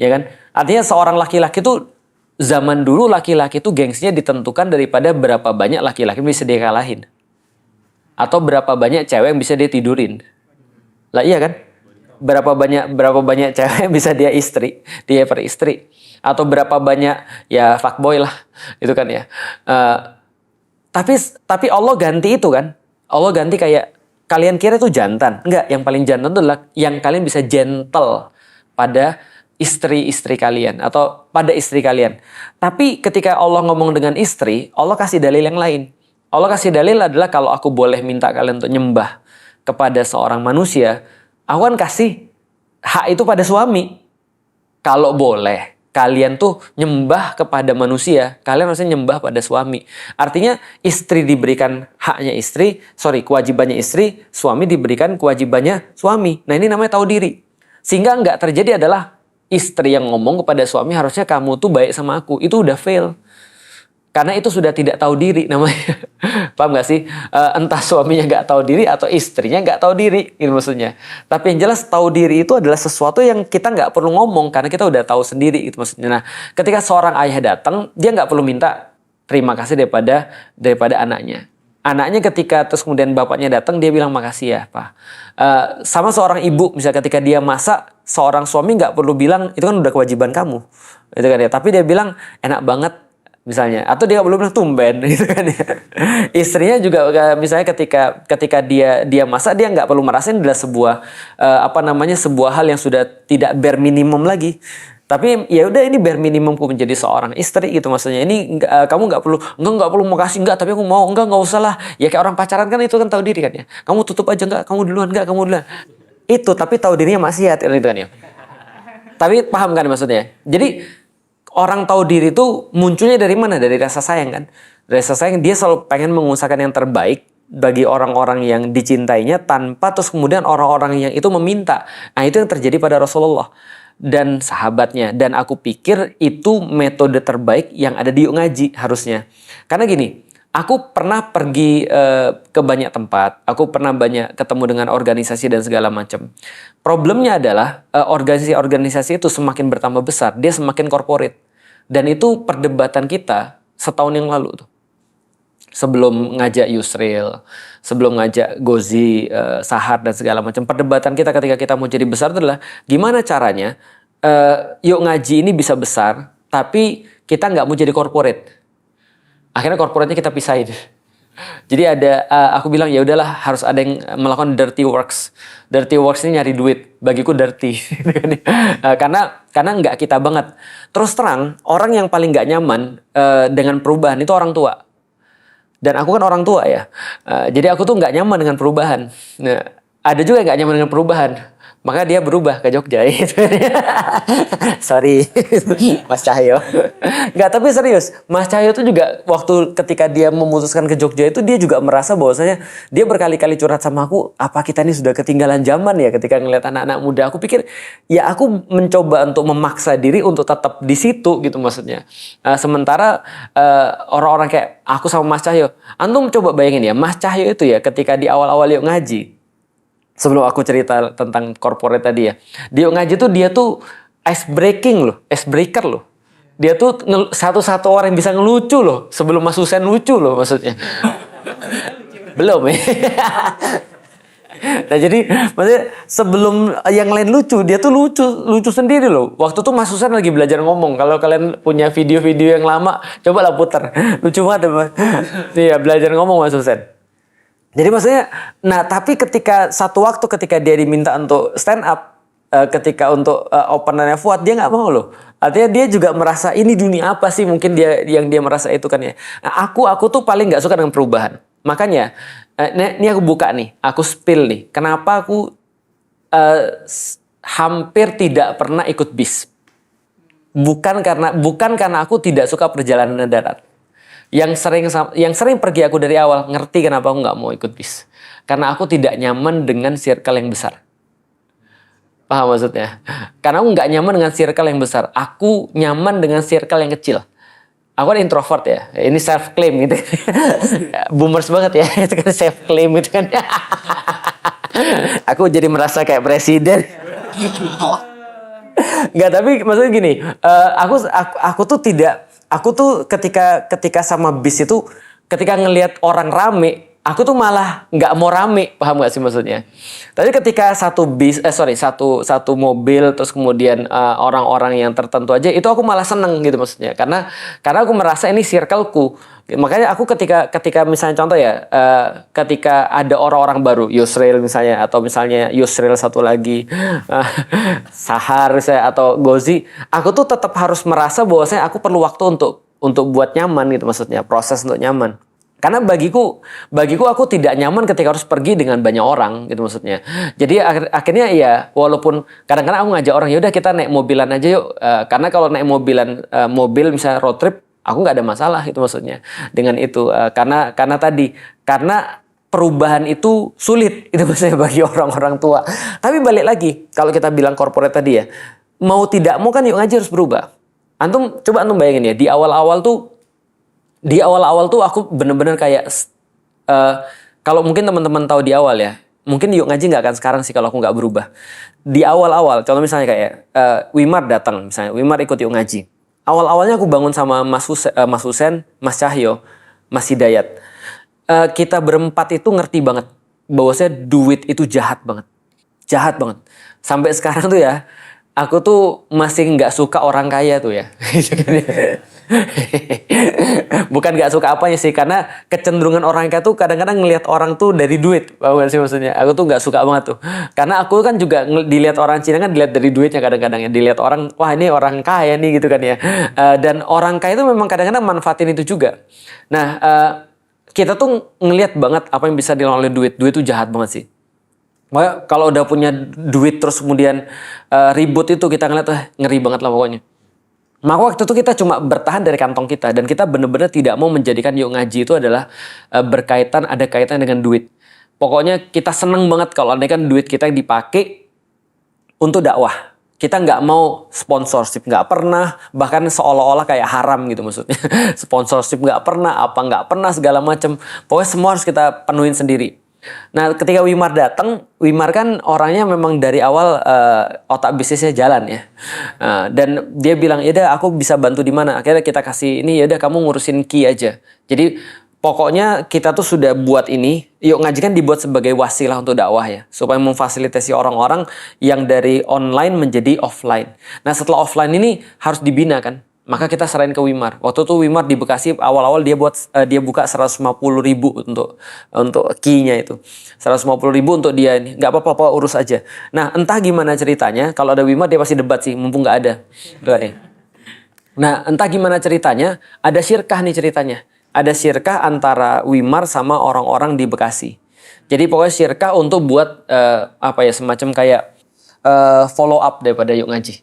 Ya kan? Artinya seorang laki-laki itu zaman dulu laki-laki itu gengsinya ditentukan daripada berapa banyak laki-laki yang bisa dia kalahin. Atau berapa banyak cewek yang bisa dia tidurin. Lah iya kan? Berapa banyak cewek yang bisa dia peristri. Atau berapa banyak ya fuckboy lah. Itu kan ya. Tapi Allah ganti itu kan. Allah ganti kayak kalian kira itu jantan. Enggak, yang paling jantan itu adalah yang kalian bisa gentle pada istri-istri kalian atau pada istri kalian. Tapi ketika Allah ngomong dengan istri, Allah kasih dalil yang lain. Allah kasih dalil adalah kalau aku boleh minta kalian untuk nyembah kepada seorang manusia, aku kan kasih hak itu pada suami. Kalau boleh kalian tuh nyembah kepada manusia, kalian harusnya nyembah pada suami. Artinya istri diberikan kewajibannya istri, suami diberikan kewajibannya suami. Nah ini namanya tahu diri. Sehingga nggak terjadi adalah istri yang ngomong kepada suami harusnya kamu tuh baik sama aku. Itu udah fail. Karena itu sudah tidak tahu diri namanya. Paham gak sih? Entah suaminya gak tahu diri atau istrinya gak tahu diri. Ini maksudnya. Tapi yang jelas tahu diri itu adalah sesuatu yang kita gak perlu ngomong. Karena kita udah tahu sendiri. Itu maksudnya. Nah, ketika seorang ayah datang, dia gak perlu minta terima kasih daripada anaknya. Anaknya ketika terus kemudian bapaknya datang, dia bilang makasih ya Pak. Sama seorang ibu, misalnya ketika dia masak, seorang suami nggak perlu bilang itu kan udah kewajiban kamu, itu kan ya. Tapi dia bilang enak banget misalnya, atau dia belum bilang tumben, gitu kan ya. Istrinya juga misalnya ketika dia masak, dia nggak perlu merasain adalah sebuah hal yang sudah tidak bare minimum lagi. Tapi ya udah ini bare minimumku menjadi seorang istri gitu maksudnya. Ini kamu nggak perlu makasih tapi aku mau nggak usah lah. Ya kayak orang pacaran kan itu kan tahu diri kan ya. Kamu tutup aja kamu duluan kamu duluan. Itu tapi tahu dirinya maksiat itu kan ya. Tapi paham kan maksudnya. Jadi orang tahu diri itu munculnya dari mana? Dari rasa sayang kan. Dari rasa sayang dia selalu pengen mengusahakan yang terbaik bagi orang-orang yang dicintainya tanpa terus kemudian orang-orang yang itu meminta. Nah itu yang terjadi pada Rasulullah dan sahabatnya. Dan aku pikir itu metode terbaik yang ada di Yuk Ngaji harusnya. Karena gini, aku pernah pergi ke banyak tempat. Aku pernah banyak ketemu dengan organisasi dan segala macam. Problemnya adalah organisasi-organisasi itu semakin bertambah besar, dia semakin corporate. Dan itu perdebatan kita setahun yang lalu tuh. Sebelum ngajak Yusril, sebelum ngajak Gozi, Sahar dan segala macam, perdebatan kita ketika kita mau jadi besar adalah gimana caranya Yuk Ngaji ini bisa besar, tapi kita nggak mau jadi corporate. Akhirnya corporate-nya kita pisahin. Jadi aku bilang ya udahlah harus ada yang melakukan dirty works. Dirty works ini nyari duit, bagiku dirty. Karena nggak kita banget. Terus terang, orang yang paling nggak nyaman dengan perubahan itu orang tua. Dan aku kan orang tua ya, jadi aku tuh nggak nyaman dengan perubahan. Nah, ada juga yang nggak nyaman dengan perubahan, maka dia berubah ke Jogja. Sorry, Mas Cahyo. Nggak, tapi serius, Mas Cahyo tuh juga waktu ketika dia memutuskan ke Jogja itu dia juga merasa bahwasanya dia berkali-kali curhat sama aku, apa kita ini sudah ketinggalan zaman ya ketika ngeliat anak-anak muda. Aku pikir ya aku mencoba untuk memaksa diri untuk tetap di situ gitu maksudnya. Sementara orang-orang kayak aku sama Mas Cahyo, antum coba bayangin ya, Mas Cahyo itu ya ketika di awal-awal Yuk Ngaji, Sebelum aku cerita tentang corporate tadi ya. Di Yuk Ngaji tuh dia tuh ice breaker loh. Dia tuh satu-satu orang yang bisa ngelucu loh. Sebelum Mas Husen lucu loh maksudnya. Belum ya. Nah jadi maksudnya sebelum yang lain lucu, dia tuh lucu sendiri loh. Waktu tuh Mas Husen lagi belajar ngomong. Kalau kalian punya video-video yang lama, coba lah putar. Lucu banget Mas. Iya, belajar ngomong Mas Husen. Jadi maksudnya, nah tapi satu waktu ketika dia diminta untuk stand up, ketika untuk openannya Fuad, dia nggak mau loh. Artinya dia juga merasa ini dunia apa sih mungkin yang dia merasa itu kan ya. Nah, aku tuh paling nggak suka dengan perubahan. Makanya ini aku buka nih, aku spill nih. Kenapa aku hampir tidak pernah ikut bis? Bukan karena aku tidak suka perjalanan darat. Yang sering pergi aku dari awal, ngerti kenapa aku nggak mau ikut bis. Karena aku tidak nyaman dengan circle yang besar. Paham maksudnya? Karena aku nggak nyaman dengan circle yang besar. Aku nyaman dengan circle yang kecil. Aku kan introvert ya. Ini self claim gitu. Boomers banget ya. Itu kan self claim gitu kan. Aku jadi merasa kayak presiden. Nggak, tapi maksudnya gini. Aku tuh ketika sama bis itu, ketika ngelihat orang rame, aku tuh malah nggak mau rame, paham nggak sih maksudnya? Tapi ketika satu mobil, terus kemudian orang-orang yang tertentu aja, itu aku malah seneng gitu maksudnya, karena aku merasa ini circleku. Makanya aku ketika misalnya contoh ya, ketika ada orang-orang baru, Yusril misalnya, atau misalnya Yusril satu lagi, Sahar misalnya, atau Gozi, aku tuh tetap harus merasa bahwasanya aku perlu waktu untuk buat nyaman gitu maksudnya, proses untuk nyaman. Karena bagiku aku tidak nyaman ketika harus pergi dengan banyak orang gitu maksudnya. Jadi akhirnya ya walaupun kadang-kadang aku ngajak orang, ya udah kita naik mobilan aja yuk. Karena kalau naik mobil misalnya road trip, aku nggak ada masalah itu maksudnya dengan itu. Karena perubahan itu sulit itu maksudnya bagi orang-orang tua. Tapi balik lagi kalau kita bilang corporate tadi ya, mau tidak mau kan Yuk Ngaji harus berubah. Coba antum bayangin ya, di awal-awal tuh aku bener-bener kayak kalau mungkin teman-teman tahu di awal ya, mungkin Yuk Ngaji nggak akan sekarang sih kalau aku nggak berubah. Di awal-awal, contoh misalnya kayak Wimar datang, misalnya Wimar ikut Yuk Ngaji. Awal-awalnya aku bangun sama Mas Husen, Mas Cahyo, Mas Hidayat. Kita berempat itu ngerti banget bahwasanya duit itu jahat banget, Sampai sekarang tuh ya, aku tuh masih nggak suka orang kaya tuh ya. Bukan nggak suka apanya sih, karena kecenderungan orang kaya tuh kadang-kadang ngelihat orang tuh dari duit, paham gak sih maksudnya? Aku tuh nggak suka banget tuh, karena aku kan juga dilihat orang Cina kan dilihat dari duitnya kadang-kadang ya, dilihat orang, wah ini orang kaya nih gitu kan ya. Dan orang kaya itu memang kadang-kadang manfaatin itu juga. Nah, kita tuh ngelihat banget apa yang bisa dilakukan oleh duit tuh jahat banget sih. Makanya kalau udah punya duit terus kemudian ribut itu kita ngeliat ngeri banget lah pokoknya. Maka waktu itu kita cuma bertahan dari kantong kita dan kita benar-benar tidak mau menjadikan Yuk Ngaji itu adalah ada kaitan dengan duit. Pokoknya kita seneng banget kalau andai kan duit kita dipakai untuk dakwah. Kita nggak mau sponsorship, nggak pernah, bahkan seolah-olah kayak haram gitu maksudnya. Sponsorship nggak pernah segala macam. Pokoknya semua harus kita penuhin sendiri. Nah, ketika Wimar datang, Wimar kan orangnya memang dari awal otak bisnisnya jalan ya. Dan dia bilang, "Yaudah, aku bisa bantu di mana?" Akhirnya kita kasih ini, "Yaudah, kamu ngurusin Ki aja." Jadi pokoknya kita tuh sudah buat ini. Yuk Ngaji kan dibuat sebagai wasilah untuk dakwah ya, supaya memfasilitasi orang-orang yang dari online menjadi offline. Nah, setelah offline ini harus dibina kan. Maka kita serahin ke Wimar. Waktu itu Wimar di Bekasi awal-awal dia buka 150.000 untuk key-nya itu. 150.000 untuk dia ini. Nggak apa-apa, urus aja. Nah, entah gimana ceritanya, kalau ada Wimar dia pasti debat sih, mumpung nggak ada. Nah, entah gimana ceritanya, ada syirkah nih ceritanya. Ada syirkah antara Wimar sama orang-orang di Bekasi. Jadi pokoknya syirkah untuk buat semacam kayak follow up daripada Yuk Ngaji.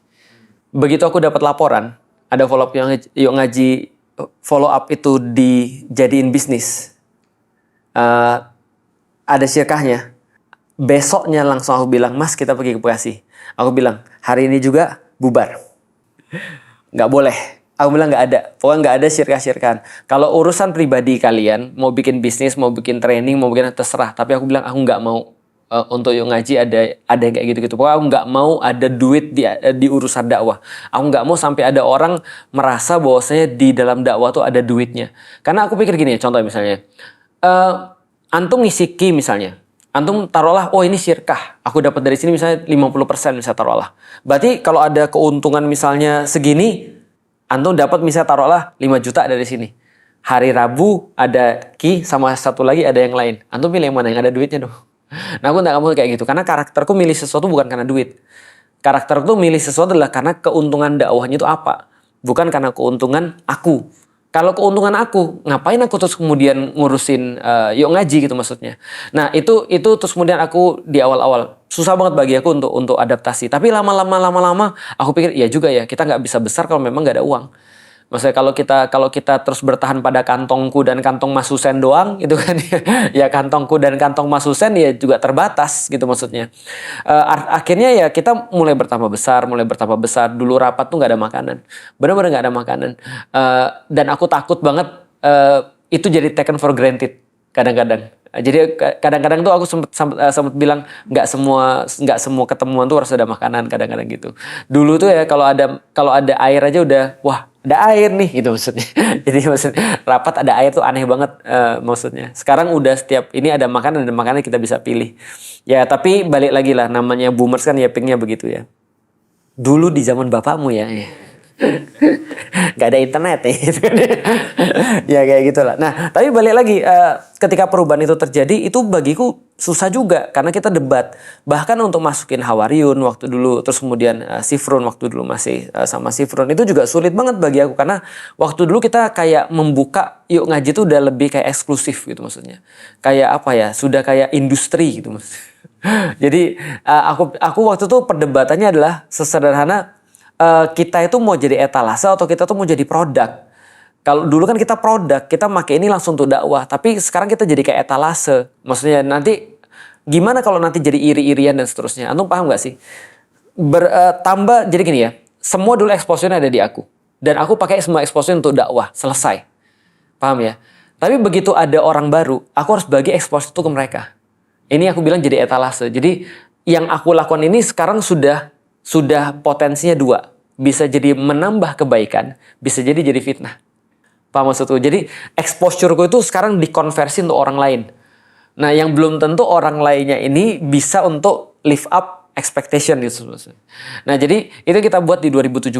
Begitu aku dapat laporan, ada follow up Yuk Ngaji, follow up itu dijadiin bisnis. Ada syirkahnya. Besoknya langsung aku bilang, "Mas, kita pergi ke Bekasi." Aku bilang, "Hari ini juga bubar." Nggak boleh. Aku bilang nggak ada. Pokoknya nggak ada syirkah-syirkahan. Kalau urusan pribadi kalian, mau bikin bisnis, mau bikin training, mau bikin terserah. Tapi aku bilang aku nggak mau untuk yuk ngaji ada yang kayak gitu-gitu. Pokoknya aku nggak mau ada duit di urusan dakwah. Aku nggak mau sampai ada orang merasa bahwasanya di dalam dakwah tuh ada duitnya. Karena aku pikir gini, contoh misalnya, antum ngisi ki misalnya, antum taruhlah, oh ini syirkah, aku dapat dari sini misalnya 50% misalnya taruhlah. Berarti kalau ada keuntungan misalnya segini, antum dapat misalnya taruhlah 5 juta dari sini. Hari Rabu ada ki sama satu lagi ada yang lain. Antum pilih yang mana yang ada duitnya dong. Nah aku nggak mau kayak gitu, karena karakterku milih sesuatu bukan karena duit. Karakterku milih sesuatu adalah karena keuntungan dakwahnya itu apa, bukan karena keuntungan aku. Kalau keuntungan aku, ngapain aku terus kemudian ngurusin yuk ngaji gitu maksudnya. Nah itu terus kemudian aku di awal-awal susah banget bagi aku untuk adaptasi. Tapi lama-lama aku pikir iya juga ya, kita nggak bisa besar kalau memang nggak ada uang. Maksudnya kalau kita terus bertahan pada kantongku dan kantong Mas Husen doang gitu kan ya kantongku dan kantong Mas Husen ya juga terbatas gitu maksudnya. Akhirnya ya kita mulai bertambah besar. Dulu rapat tuh nggak ada makanan, benar-benar nggak ada makanan. Dan aku takut banget itu jadi taken for granted kadang-kadang. Jadi kadang-kadang tuh aku sempat bilang nggak semua ketemuan tuh harus ada makanan kadang-kadang gitu. Dulu tuh ya kalau ada air aja udah wah ada air nih gitu maksudnya. Jadi maksudnya rapat ada air tuh aneh banget maksudnya. Sekarang udah setiap ini ada makanan kita bisa pilih. Ya tapi balik lagi lah, namanya boomers kan ya pinknya begitu ya. Dulu di zaman bapakmu ya. Gak ada internet ya gitu kan. Ya kayak gitulah. Nah tapi balik lagi ketika perubahan itu terjadi itu bagiku susah juga karena kita debat. Bahkan untuk masukin Hawariyun waktu dulu, terus kemudian Sifrun waktu dulu masih sama Sifrun itu juga sulit banget bagi aku karena waktu dulu kita kayak membuka yuk ngaji itu udah lebih kayak eksklusif gitu maksudnya. Kayak apa ya, sudah kayak industri gitu maksudnya. Jadi aku waktu itu perdebatannya adalah sesederhana kita itu mau jadi etalase atau kita tuh mau jadi produk. Kalau dulu kan kita produk, kita pakai ini langsung untuk dakwah. Tapi sekarang kita jadi kayak etalase. Maksudnya nanti gimana kalau nanti jadi iri-irian dan seterusnya. Antum paham gak sih? Tambah jadi gini ya. Semua dulu exposure-nya ada di aku. Dan aku pakai semua exposure untuk dakwah. Selesai. Paham ya? Tapi begitu ada orang baru, aku harus bagi exposure itu ke mereka. Ini aku bilang jadi etalase. Jadi yang aku lakukan ini sekarang sudah potensinya dua. Bisa jadi menambah kebaikan, bisa jadi fitnah. Paham maksudku? Jadi exposure-ku itu sekarang dikonversi untuk orang lain. Nah yang belum tentu orang lainnya ini bisa untuk live up expectation gitu. Nah jadi itu kita buat di 2017.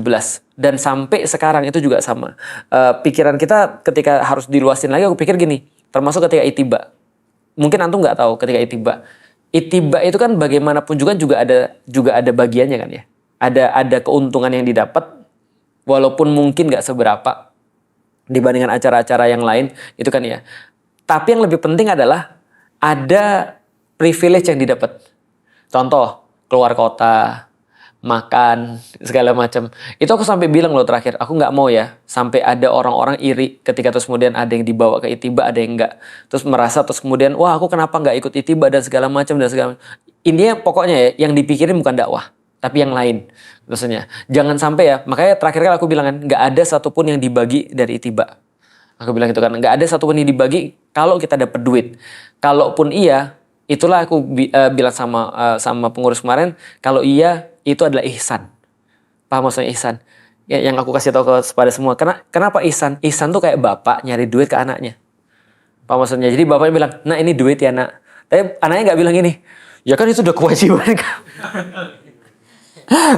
Dan sampai sekarang itu juga sama. Pikiran kita ketika harus diluasin lagi, aku pikir gini. Termasuk ketika itiba. Mungkin antum nggak tahu ketika itiba. Itiba itu kan bagaimanapun juga ada bagiannya kan ya. Ada keuntungan yang didapat walaupun mungkin nggak seberapa dibandingkan acara-acara yang lain itu kan ya. Tapi yang lebih penting adalah ada privilege yang didapat. Contoh keluar kota, makan segala macam. Itu aku sampai bilang loh terakhir, aku nggak mau ya sampai ada orang-orang iri ketika terus kemudian ada yang dibawa ke itiba, ada yang nggak. Terus merasa terus kemudian wah aku kenapa nggak ikut itiba dan segala macam. Intinya pokoknya ya yang dipikirin bukan dakwah, tapi yang lain. Maksudnya jangan sampai ya, makanya terakhir kali aku bilang kan nggak ada satupun yang dibagi dari itiba. Aku bilang gitu kan, nggak ada satupun yang dibagi kalau kita dapat duit. Kalaupun iya, itulah aku bilang sama pengurus kemarin, kalau iya itu adalah ihsan. Paham maksudnya ihsan? Ya, yang aku kasih tahu kepada semua. Kenapa ihsan? Ihsan tuh kayak bapak nyari duit ke anaknya. Paham maksudnya? Jadi bapaknya bilang, nah ini duit ya nak. Tapi anaknya nggak bilang ini. Ya kan itu udah kewajiban kan.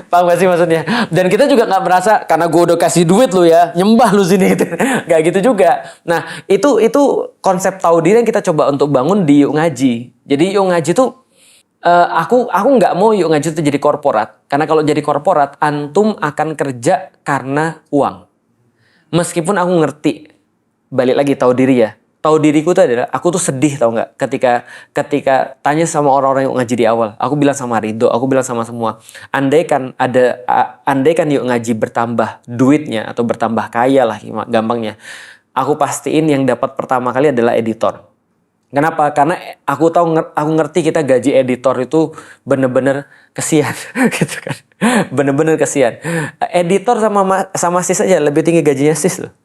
Paham gak sih maksudnya? Dan kita juga gak merasa karena gue udah kasih duit lu ya, nyembah lu sini gitu. Gak gitu juga. Nah itu konsep tahu diri yang kita coba untuk bangun di Yuk Ngaji. Jadi Yuk Ngaji tuh aku gak mau Yuk Ngaji itu jadi korporat. Karena kalau jadi korporat antum akan kerja karena uang. Meskipun aku ngerti, balik lagi tahu diri ya. Tahu diriku tuh adalah, aku tuh sedih tau gak ketika tanya sama orang-orang yang ngaji di awal. Aku bilang sama Ridho, aku bilang sama semua. Andai kan Yuk Ngaji bertambah duitnya atau bertambah kaya lah gampangnya. Aku pastiin yang dapat pertama kali adalah editor. Kenapa? Karena aku ngerti kita gaji editor itu bener-bener kesian gitu kan. Bener-bener kesian. Editor sama sis aja lebih tinggi gajinya sis loh.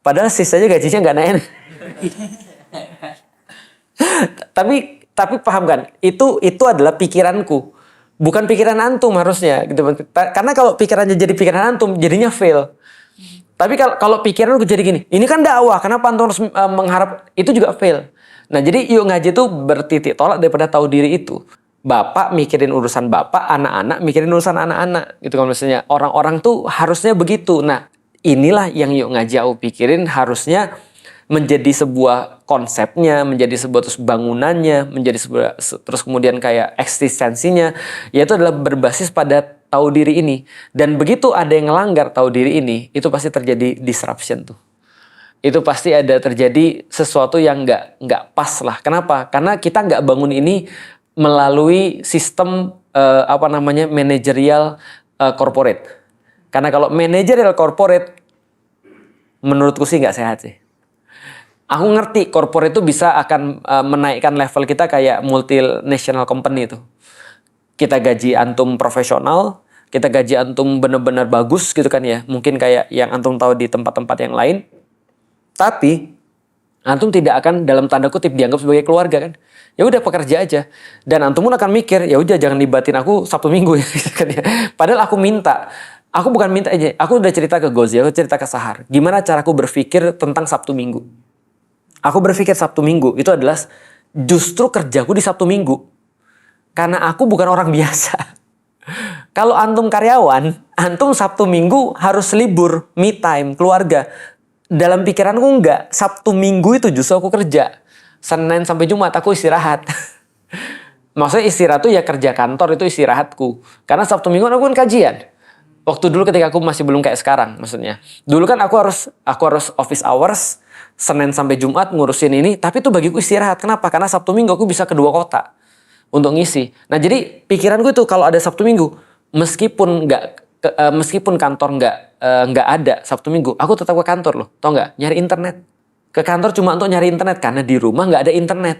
Padahal sis aja gajinya nggak naik. Tapi Tapi paham kan? Itu adalah pikiranku. Bukan pikiran antum harusnya gitu. Karena kalau pikirannya jadi pikiran antum, jadinya fail. Tapi kalau pikiranku jadi gini, ini kan dakwah, kenapa antum harus mengharap, itu juga fail. Nah, jadi yuk ngaji itu bertitik tolak daripada tahu diri itu. Bapak mikirin urusan bapak, anak-anak mikirin urusan anak-anak. Gitu kan maksudnya. Orang-orang tuh harusnya begitu. Nah, inilah yang yuk ngaji aku pikirin harusnya menjadi sebuah konsepnya, menjadi sebuah terus bangunannya, menjadi sebuah terus kemudian kayak eksistensinya, yaitu adalah berbasis pada tahu diri ini. Dan begitu ada yang ngelanggar tahu diri ini, itu pasti terjadi disruption tuh. Itu pasti ada terjadi sesuatu yang nggak pas lah. Kenapa? Karena kita nggak bangun ini melalui sistem manajerial corporate. Karena kalau manajerial corporate, menurutku sih nggak sehat sih. Aku ngerti corporate itu bisa akan menaikkan level kita kayak multinational company itu. Kita gaji antum profesional, kita gaji antum benar-benar bagus gitu kan ya. Mungkin kayak yang antum tahu di tempat-tempat yang lain. Tapi antum tidak akan dalam tanda kutip dianggap sebagai keluarga kan. Ya udah pekerja aja. Dan antum pun akan mikir, ya udah jangan libatin aku Sabtu Minggu ya gitu kan ya. Padahal aku minta. Aku bukan minta aja. Aku udah cerita ke Gozi, aku cerita ke Sahar. Gimana caraku berpikir tentang Sabtu Minggu. Aku berpikir Sabtu Minggu itu adalah justru kerjaku di Sabtu Minggu. Karena aku bukan orang biasa. Kalau antum karyawan, antum Sabtu Minggu harus libur, me time, keluarga. Dalam pikiranku enggak. Sabtu Minggu itu justru aku kerja. Senin sampai Jumat aku istirahat. Maksudnya istirahat tuh ya kerja kantor, itu istirahatku. Karena Sabtu Minggu aku kan kajian. Waktu dulu ketika aku masih belum kayak sekarang maksudnya. Dulu kan aku harus office hours, Senin sampai Jumat ngurusin ini, tapi itu bagiku istirahat. Kenapa? Karena Sabtu Minggu aku bisa ke 2 kota untuk ngisi. Nah, jadi pikiranku itu kalau ada Sabtu Minggu, meskipun kantor nggak ada Sabtu Minggu, aku tetap ke kantor loh. Tau nggak? Nyari internet. Ke kantor cuma untuk nyari internet karena di rumah nggak ada internet.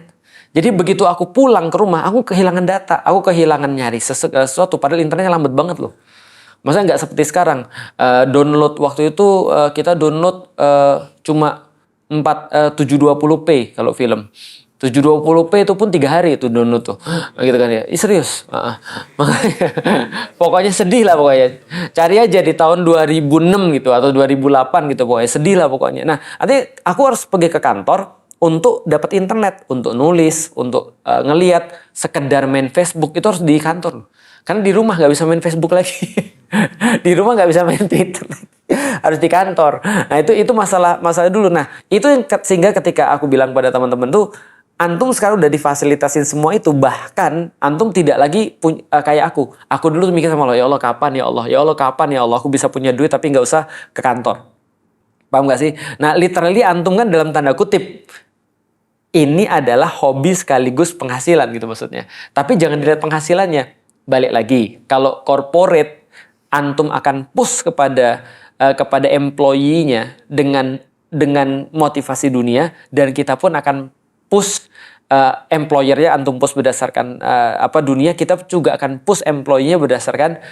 Jadi begitu aku pulang ke rumah, aku kehilangan data, aku kehilangan nyari sesuatu padahal internetnya lambat banget loh. Maksudnya nggak seperti sekarang. Download waktu itu kita download cuma 720p kalau film. 720p itu pun 3 hari itu download tuh. Gitu kan ya. Serius. Makanya pokoknya sedih lah pokoknya. Cari aja di tahun 2006 gitu atau 2008 gitu pokoknya. Sedih lah pokoknya. Nah, artinya aku harus pergi ke kantor untuk dapat internet, untuk nulis, untuk ngelihat, sekedar main Facebook itu harus di kantor. Karena di rumah nggak bisa main Facebook lagi. Di rumah nggak bisa main Twitter lagi. Harus di kantor. Nah itu masalah dulu. Nah itu yang sehingga ketika aku bilang pada teman-teman tuh, antum sekarang udah difasilitasin semua itu. Bahkan antum tidak lagi kayak aku. Aku dulu mikir sama Allah, ya Allah kapan ya Allah, ya Allah kapan ya Allah aku bisa punya duit tapi nggak usah ke kantor. Paham nggak sih? Nah literally antum kan dalam tanda kutip ini adalah hobi sekaligus penghasilan gitu maksudnya. Tapi jangan dilihat penghasilannya. Balik lagi, kalau corporate antum akan push kepada employee-nya dengan motivasi dunia, dan kita pun akan push employer-nya antum push berdasarkan dunia, kita juga akan push employee-nya berdasarkan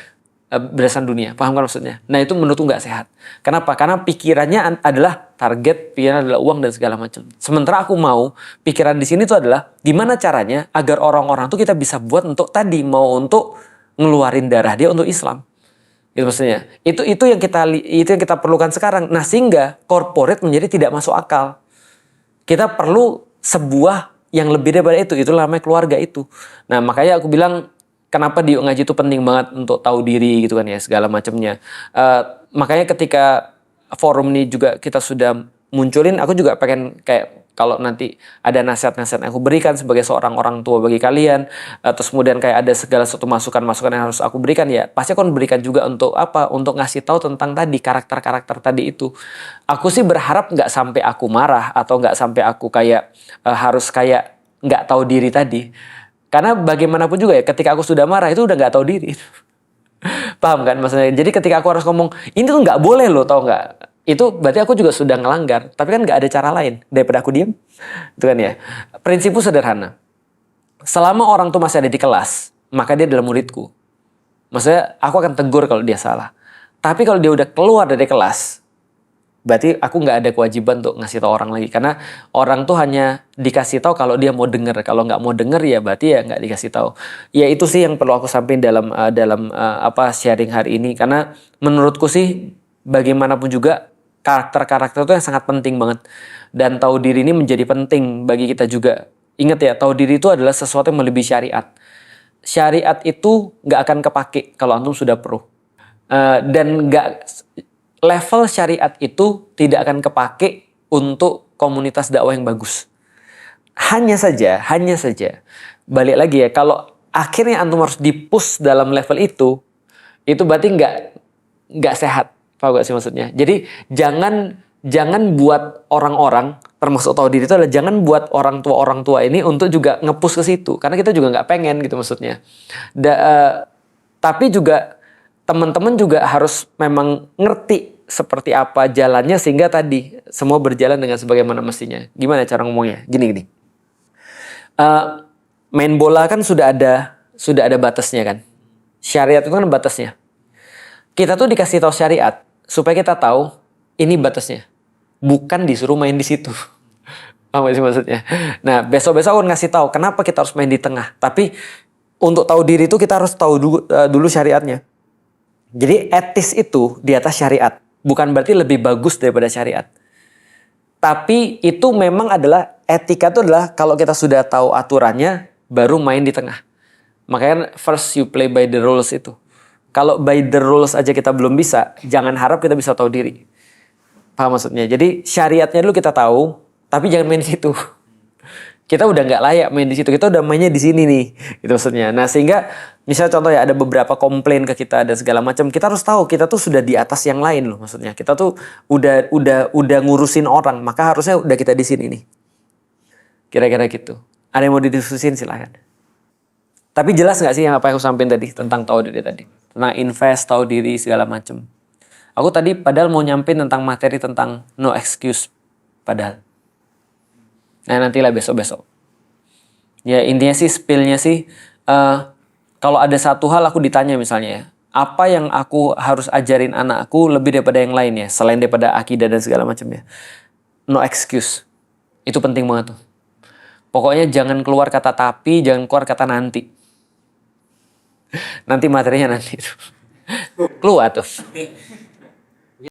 dunia. Paham kan maksudnya? Nah itu menurutku nggak sehat. Kenapa? Karena pikirannya adalah target, pikiran adalah uang dan segala macam. Sementara aku mau pikiran di sini tuh adalah gimana caranya agar orang-orang tuh kita bisa buat untuk untuk ngeluarin darah dia untuk Islam. Gitu maksudnya. Itu yang kita perlukan sekarang. Nah sehingga corporate menjadi tidak masuk akal. Kita perlu sebuah yang lebih daripada itu. Itulah namanya keluarga itu. Nah makanya aku bilang, kenapa di ngaji itu penting banget untuk tahu diri gitu kan ya, segala macamnya. Makanya ketika forum ini juga kita sudah munculin, aku juga pengen kayak kalau nanti ada nasihat-nasihat yang aku berikan sebagai seorang orang tua bagi kalian, terus kemudian kayak ada segala satu masukan-masukan yang harus aku berikan, ya pasti aku berikan juga untuk apa? Untuk ngasih tahu tentang tadi karakter-karakter tadi itu. Aku sih berharap nggak sampai aku marah atau nggak sampai aku kayak harus kayak nggak tahu diri tadi. Karena bagaimanapun juga ya, ketika aku sudah marah itu udah nggak tahu diri. Paham kan maksudnya? Jadi ketika aku harus ngomong, ini tuh nggak boleh loh, tau nggak? Itu berarti aku juga sudah ngelanggar. Tapi kan nggak ada cara lain daripada aku diem. Itu kan ya. Prinsipku sederhana. Selama orang tuh masih ada di kelas, maka dia adalah muridku. Maksudnya aku akan tegur kalau dia salah. Tapi kalau dia udah keluar dari kelas, berarti aku nggak ada kewajiban untuk ngasih tahu orang lagi, karena orang tuh hanya dikasih tahu kalau dia mau denger. Kalau nggak mau denger ya berarti ya nggak dikasih tahu. Ya itu sih yang perlu aku sampaikan dalam sharing hari ini, karena menurutku sih bagaimanapun juga karakter-karakter itu yang sangat penting banget, dan tahu diri ini menjadi penting bagi kita juga. Ingat ya, tahu diri itu adalah sesuatu yang melebihi syariat. Syariat itu nggak akan kepake kalau antum sudah pro. Dan nggak, level syariat itu tidak akan kepake untuk komunitas dakwah yang bagus. Hanya saja, balik lagi ya, kalau akhirnya antum harus di-push dalam level itu berarti nggak sehat. Paham gak sih maksudnya? Jadi jangan buat orang-orang, termasuk tahu diri itu adalah jangan buat orang tua ini untuk juga nge-push ke situ, karena kita juga nggak pengen gitu maksudnya. Tapi juga teman-teman juga harus memang ngerti seperti apa jalannya sehingga tadi semua berjalan dengan sebagaimana mestinya. Gimana cara ngomongnya? Gini. Main bola kan sudah ada batasnya kan. Syariat itu kan batasnya. Kita tuh dikasih tahu syariat supaya kita tahu ini batasnya. Bukan disuruh main di situ. Apa sih maksudnya? Nah, besok-besok aku ngasih tahu kenapa kita harus main di tengah. Tapi untuk tahu diri itu kita harus tahu dulu syariatnya. Jadi etis itu di atas syariat. Bukan berarti lebih bagus daripada syariat. Tapi itu memang adalah, etika itu adalah kalau kita sudah tahu aturannya, baru main di tengah. Makanya first you play by the rules itu. Kalau by the rules aja kita belum bisa, jangan harap kita bisa tahu diri. Paham maksudnya? Jadi syariatnya dulu kita tahu, tapi jangan main di situ. Kita udah nggak layak main di situ, kita udah mainnya di sini nih, gitu maksudnya. Nah sehingga misalnya contoh ya, ada beberapa komplain ke kita dan segala macam, kita harus tahu kita tuh sudah di atas yang lain loh, maksudnya. Kita tuh udah ngurusin orang, maka harusnya udah kita di sini nih. Kira-kira gitu. Ada yang mau didiskusin silahkan. Tapi jelas nggak sih yang apa yang aku sampaikan tadi tentang tahu diri tadi, tentang invest, tahu diri segala macam. Aku tadi padahal mau nyampein tentang materi tentang no excuse padahal. Nah nantilah besok-besok. Ya intinya sih, spillnya sih, kalau ada satu hal aku ditanya misalnya ya, apa yang aku harus ajarin anakku lebih daripada yang lain ya, selain daripada akidah dan segala macamnya. No excuse. Itu penting banget tuh. Pokoknya jangan keluar kata tapi, jangan keluar kata nanti. Nanti materinya nanti tuh. Keluar tuh.